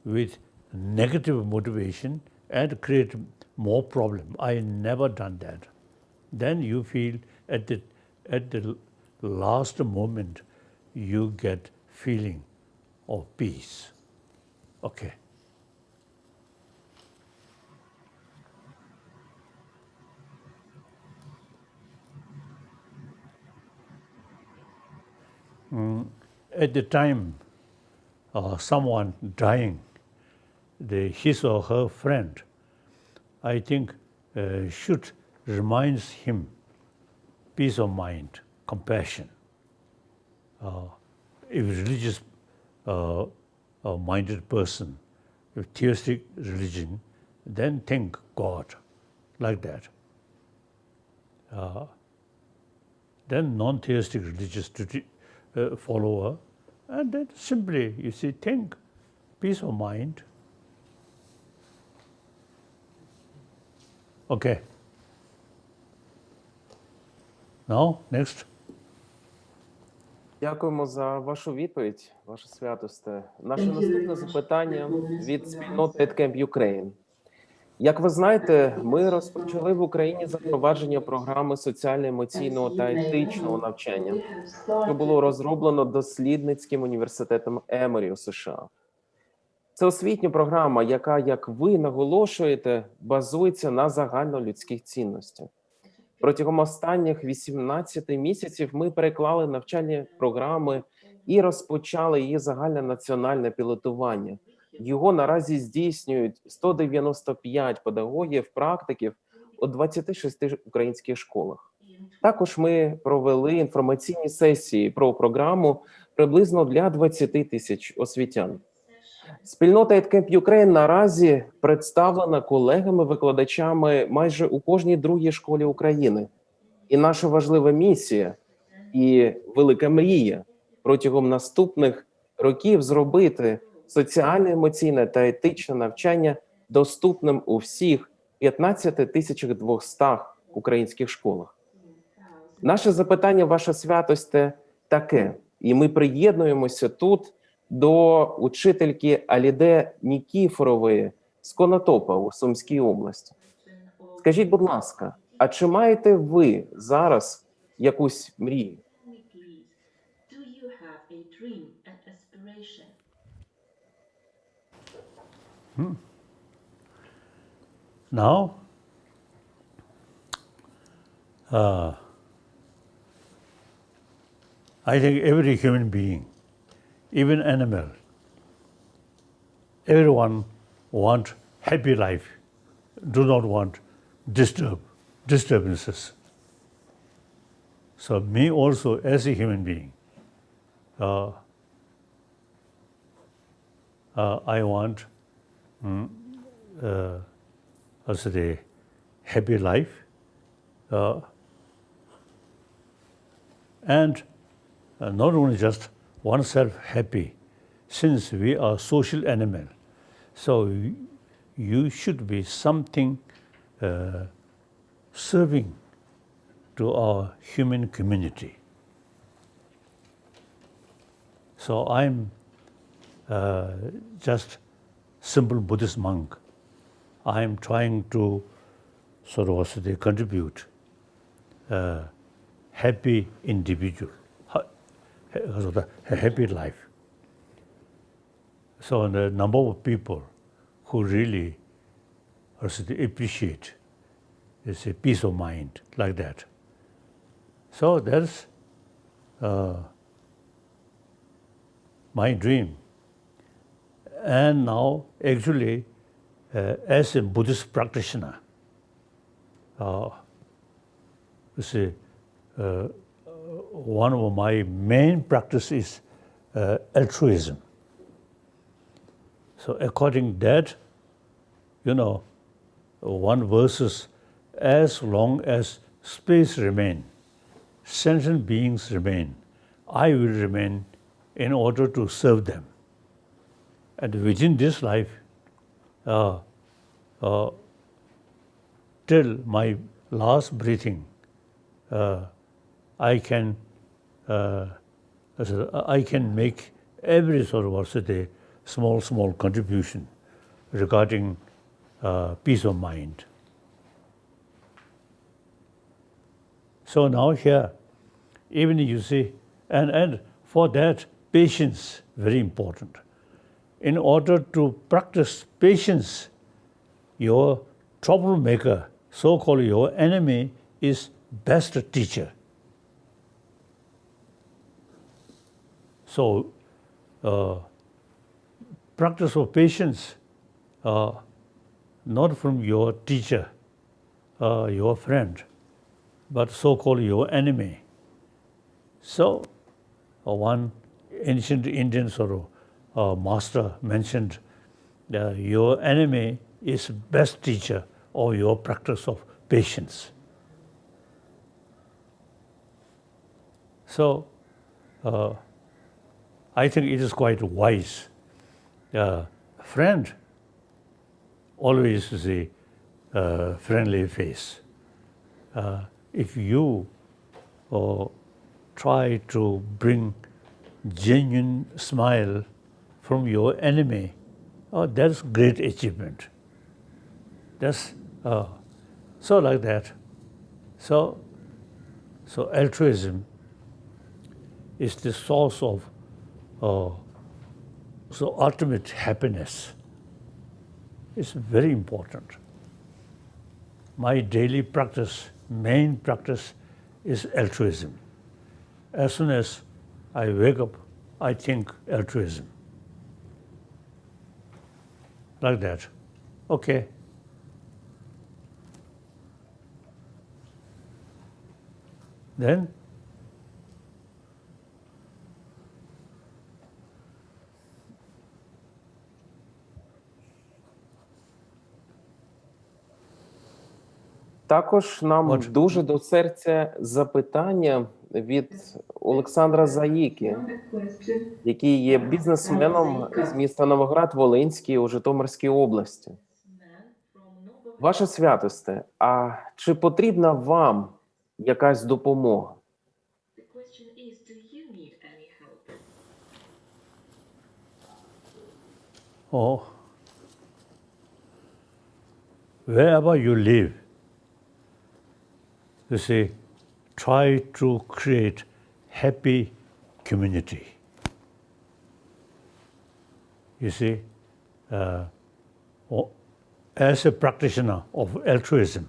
with negative motivation and create more problem. I never done that. Then you feel at the last moment, you get feeling of peace. Okay. At the time someone dying, his or her friend, I think should reminds him peace of mind, compassion. If religious minded person, if theistic religion, then think God, like that. Then non-theistic religious follower, and then simply, you see, think, peace of mind. Okay. Now, next. Дякуємо за вашу відповідь, ваше святосте. Наше наступне запитання від спільноти EdCamp Ukraine. Як ви знаєте, ми розпочали в Україні запровадження програми соціально-емоційного та етичного навчання, що було розроблено дослідницьким університетом Emory у США. Це освітня програма, яка, як ви наголошуєте, базується на загальнолюдських цінностях. Протягом останніх 18 місяців ми переклали навчальні програми і розпочали її загальнонаціональне пілотування. Його наразі здійснюють 195 педагогів, практиків у 26 українських школах. Також ми провели інформаційні сесії про програму приблизно для 20 тисяч освітян. Спільнота EdCamp Ukraine наразі представлена колегами-викладачами майже у кожній другій школі України. І наша важлива місія і велика мрія протягом наступних років зробити соціально-емоційне та етичне навчання доступним у всіх 15 200 українських школах. Наше запитання, ваша святосте, таке, і ми приєднуємося тут до учительки Аліде Нікіфорової з Конотопа у Сумській області. Скажіть, будь ласка, а чи маєте ви зараз якусь мрію? Do you have a dream and aspiration? Now, I think every human being, even animal, everyone want happy life, do not want disturbances. So me also, as a human being, I want also the happy life, and not only just oneself happy, since we are social animal, so you should be something serving to our human community. So I'm just simple Buddhist monk. I'm trying to sort of also contribute happy individual, a happy life. So the number of people who really also appreciate is a peace of mind like that. So that's my dream. And now actually as a Buddhist practitioner, one of my main practice is altruism. So according that, one verses, as long as space remain, sentient beings remain, I will remain in order to serve them. And within this life, till my last breathing, I can make every sort of also the small contribution regarding peace of mind. So now here, even you see, and for that, patience very important. In order to practice patience, your troublemaker, so-called your enemy, is best teacher. So, practice of patience, not from your teacher, your friend, but so-called your enemy. So, one ancient Indian sort of master mentioned, your enemy is best teacher of your practice of patience. So I think it is quite wise. Friend always is a friendly face. If you try to bring genuine smile from your enemy, that's great achievement. That's so like that. So altruism is the source of so ultimate happiness. It's very important. My daily practice, main practice, is altruism. As soon as I wake up, I think altruism. Like that. Okay. Then Також нам Отже. дуже до серця запитання від Олександра Заїки, який є бізнесменом з міста Новоград-Волинський у Житомирській області. Ваше святосте, а чи потрібна вам якась допомога? Wherever you live, you see, try to create happy community. You see, as a practitioner of altruism,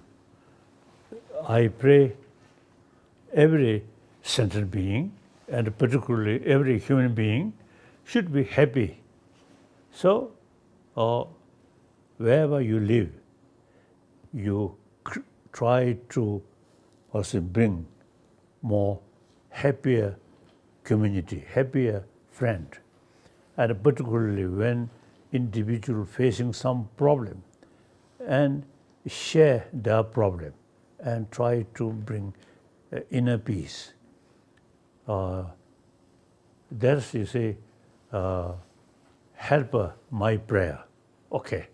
I pray every sentient being, and particularly every human being, should be happy. So, wherever you live, you try to also bring more happier community, happier friend, and particularly when individual facing some problem, and share their problem and try to bring inner peace. That's, you see, help my prayer. Okay.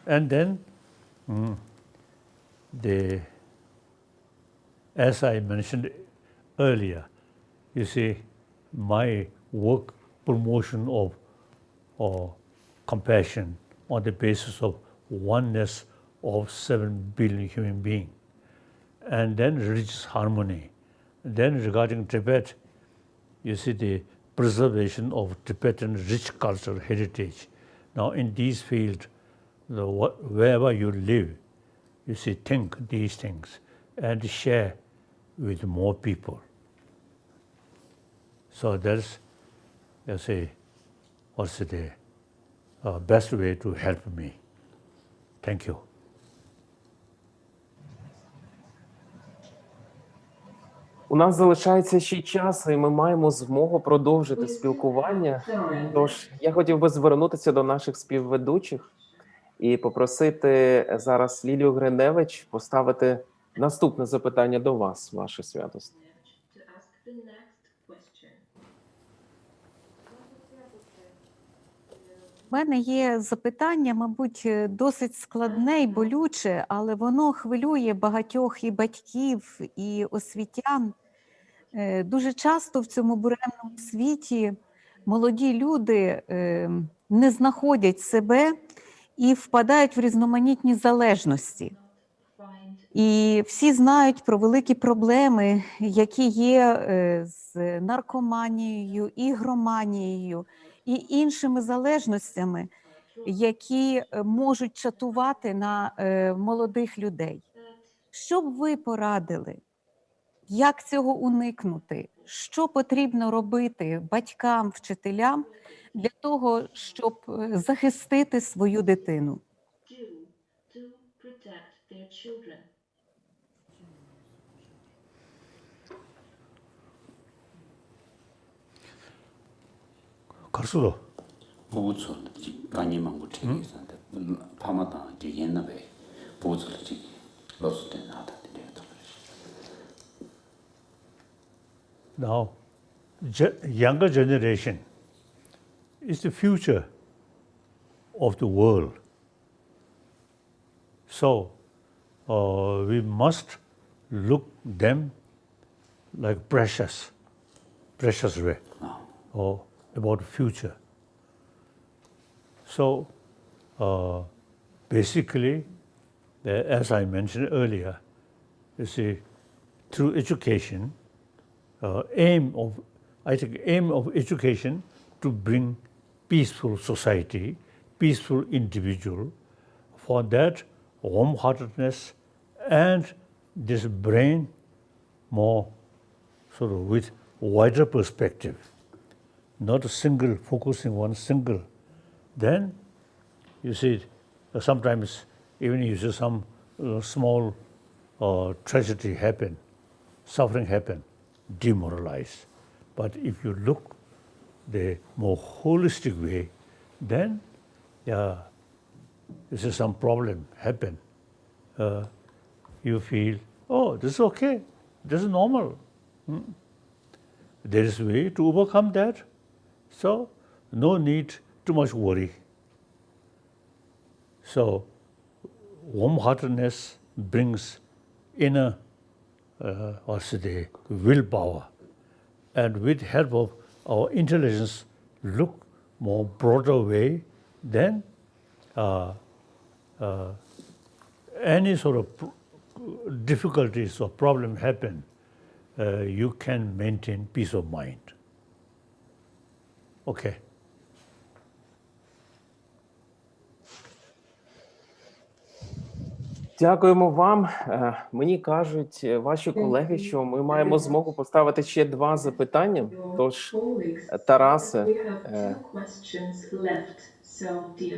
And then, as I mentioned earlier, you see, my work promotion of compassion on the basis of oneness of 7 billion human beings, and then religious harmony. Then regarding Tibet, you see the preservation of Tibetan rich cultural heritage. Now in these fields, wherever you live, you see, think these things and share with more people. So that's, you see, what's the best way to help me. Thank you. У нас залишається ще час, і ми маємо змогу продовжити спілкування. Тож я хотів би звернутися до наших співведучих і попросити зараз Лілію Гриневич поставити наступне запитання до вас, ваше святость. У мене є запитання, мабуть, досить складне і болюче, але воно хвилює багатьох і батьків, і освітян. Дуже часто в цьому буремному світі молоді люди не знаходять себе і впадають в різноманітні залежності. І всі знають про великі проблеми, які є з наркоманією, ігроманією і іншими залежностями, які можуть чатувати на молодих людей. Що б ви порадили? Як цього уникнути? Що потрібно робити батькам, вчителям для того, щоб захистити свою дитину? 가수도. 不做的这概念嘛，我这个是的，怕嘛当就演那呗，不做的这个老师在哪的这个。 Now, younger generation is the future of the world. So, we must look them like precious way, or about the future. So, basically, as I mentioned earlier, you see, through education, aim of education to bring peaceful society, peaceful individual. For that, warm-heartedness and this brain more sort of with wider perspective, not a single, focusing one single. Then you see, sometimes even you see some small tragedy happen, suffering happen, demoralized. But if you look the more holistic way, then you see some problem happen. You feel, oh, this is okay, this is normal. There is a way to overcome that. So no need too much worry. So warm-heartedness brings inner willpower, and with help of our intelligence, look more broader way, then any sort of difficulties or problem happen, you can maintain peace of mind. Okay. Дякуємо вам. Мені кажуть ваші колеги, що ми маємо змогу поставити ще 2 запитання. Тож, Тарасе,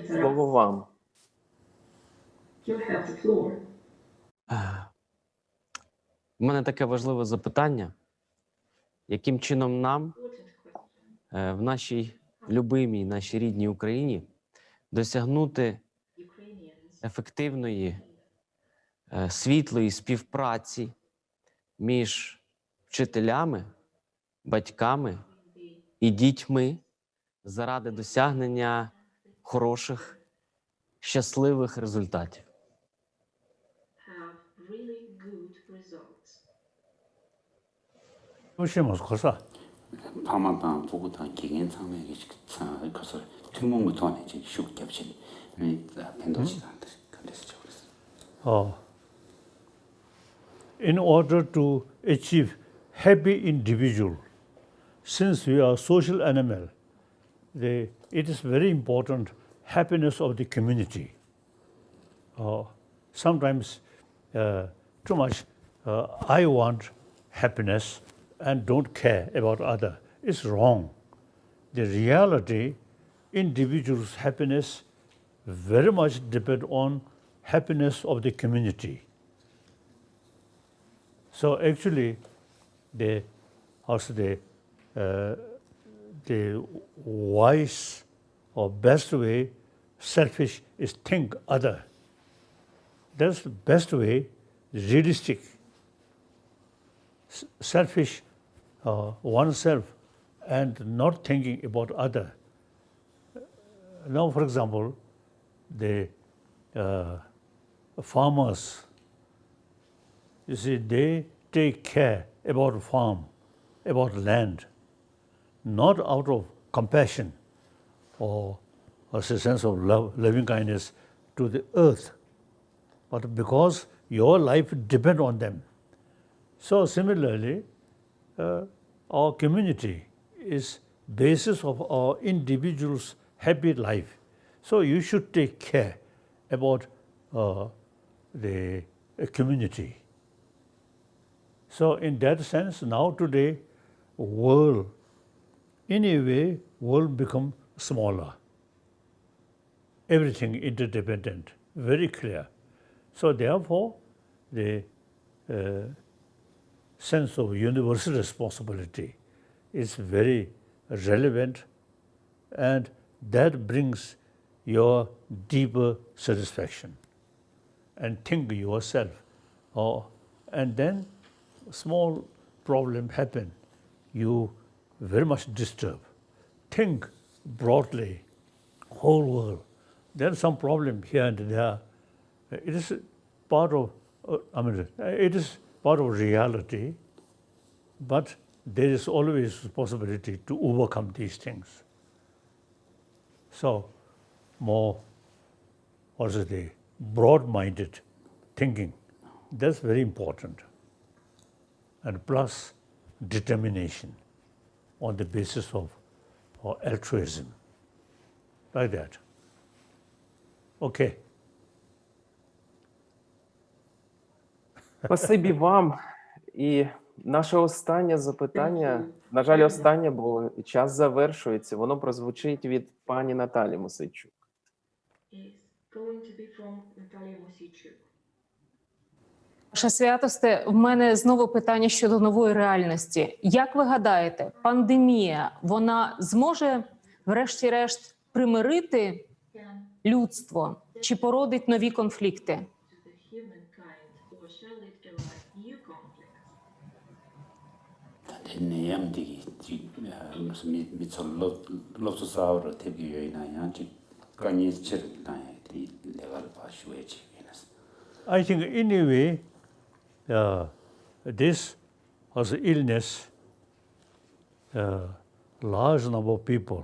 слово вам. У мене таке важливе запитання. Яким чином нам в нашій любимій, нашій рідній Україні досягнути ефективної, світлої співпраці між вчителями, батьками і дітьми заради досягнення хороших, щасливих результатів? 파마당 보고당 기겐 상명이 그것을 특목무 돈에 지금 쉬고 겹치니 변도시한테 그래서 그랬어. In order to achieve happy individual, since we are social animal, it is very important happiness of the community. Sometimes too much I want happiness and don't care about other. It's wrong. The reality, individual's happiness very much depend on happiness of the community. So actually, the wise or best way, selfish, is think other. That's the best way, realistic. Selfish oneself and not thinking about other. Now, for example, the farmers, you see, they take care about farm, about land, not out of compassion or a sense of love, loving kindness to the earth, but because your life depends on them. So similarly, our community is basis of our individual's happy life. So you should take care about the community. So in that sense, now today, world, in a way, world become smaller. Everything interdependent, very clear. So therefore, the sense of universal responsibility is very relevant and that brings your deeper satisfaction. And think yourself, and then small problem happen, you very much disturb. Think broadly, whole world. There's some problem here and there. It is part of, it is part of reality, but there is always possibility to overcome these things. So, more, broad-minded thinking, that's very important. And plus, determination on the basis of altruism, like that. Okay. Спасибі вам. І наше останнє запитання, на жаль, останнє, бо час завершується. Воно прозвучить від пані Наталі Мосейчук. Is going to be from Natalia Mosійчук. Ваша святосте, в мене знову питання щодо нової реальності. Як ви гадаєте, пандемія, вона зможе, врешті-решт, примирити людство чи породить нові конфлікти? To the humankind, or shall it arise new conflicts? 내양들이 무슨 미처 로스사우로 대비요이나 양지 관이치를 나야들이 내가 봐주야지. I think anyway, this was illness, large number of people.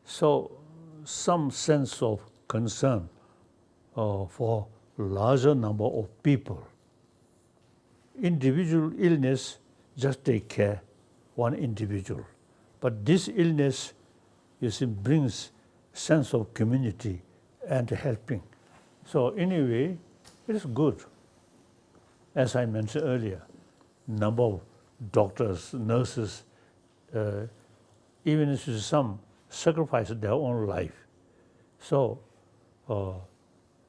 So some sense of concern for larger number of people. Individual illness, just take care, one individual. But this illness, you see, brings sense of community and helping. So anyway, it is good. As I mentioned earlier, number of doctors, nurses, even if some sacrifice their own life. So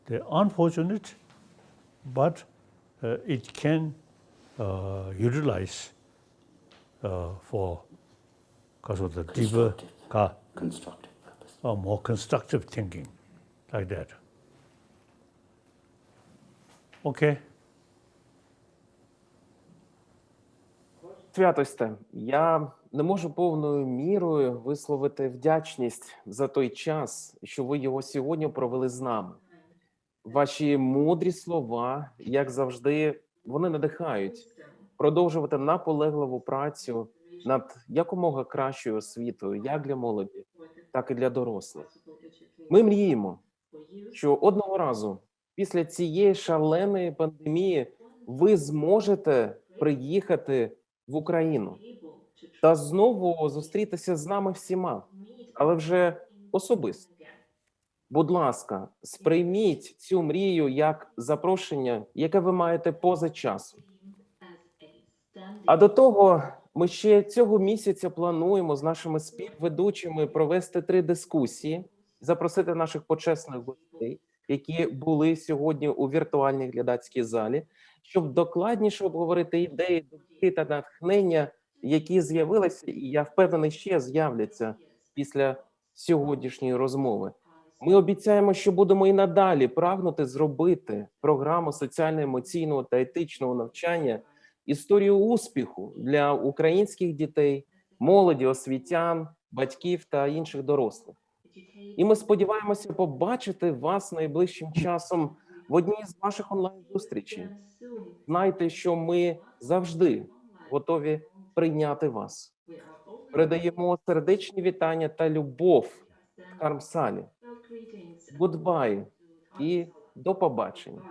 they're unfortunate, but it can utilize for because of the deeper, constructive purpose. Or more constructive thinking, like that. Okay. Святосте, я не можу повною мірою висловити вдячність за той час, що ви його сьогодні провели з нами. Ваші мудрі слова, як завжди, вони надихають продовжувати наполегливу працю над якомога кращою освітою, як для молоді, так і для дорослих. Ми мріємо, що одного разу після цієї шаленої пандемії ви зможете приїхати в Україну та знову зустрітися з нами всіма, але вже особисто. Будь ласка, сприйміть цю мрію як запрошення, яке ви маєте поза часом. А до того, ми ще цього місяця плануємо з нашими співведучими провести 3 дискусії, запросити наших почесних гостей, які були сьогодні у віртуальній глядацькій залі, щоб докладніше обговорити ідеї, думки та натхнення, які з'явилися, і я впевнений, ще з'являться після сьогоднішньої розмови. Ми обіцяємо, що будемо і надалі прагнути зробити програму соціально-емоційного та етичного навчання історію успіху для українських дітей, молоді, освітян, батьків та інших дорослих. І ми сподіваємося побачити вас найближчим часом в одній з ваших онлайн-зустрічей. Знайте, що ми завжди готові прийняти вас. Передаємо сердечні вітання та любов в Dharamsala. Goodbye і до побачення.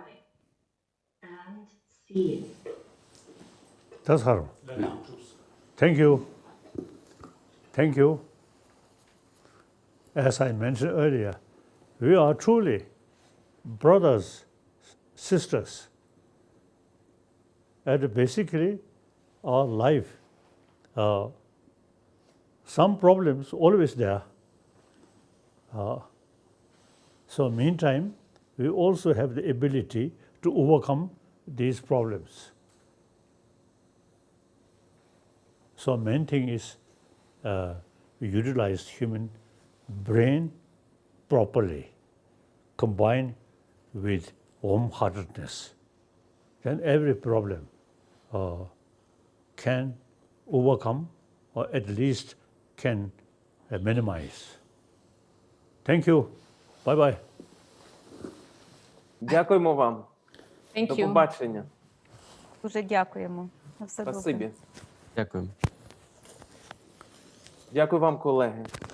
That's how. Thank you. Thank you. As I mentioned earlier, we are truly brothers, sisters. And basically, our life, some problems always there. So meantime, we also have the ability to overcome these problems. So main thing is we utilize human brain properly, combined with warm-heartedness, then every problem can overcome or at least can minimize. Thank you. Bye-bye. Дякуємо вам. Thank До you. побачення. Дуже дякуємо. На все добре. Спасибі. Дякую. Дякую вам, колеги.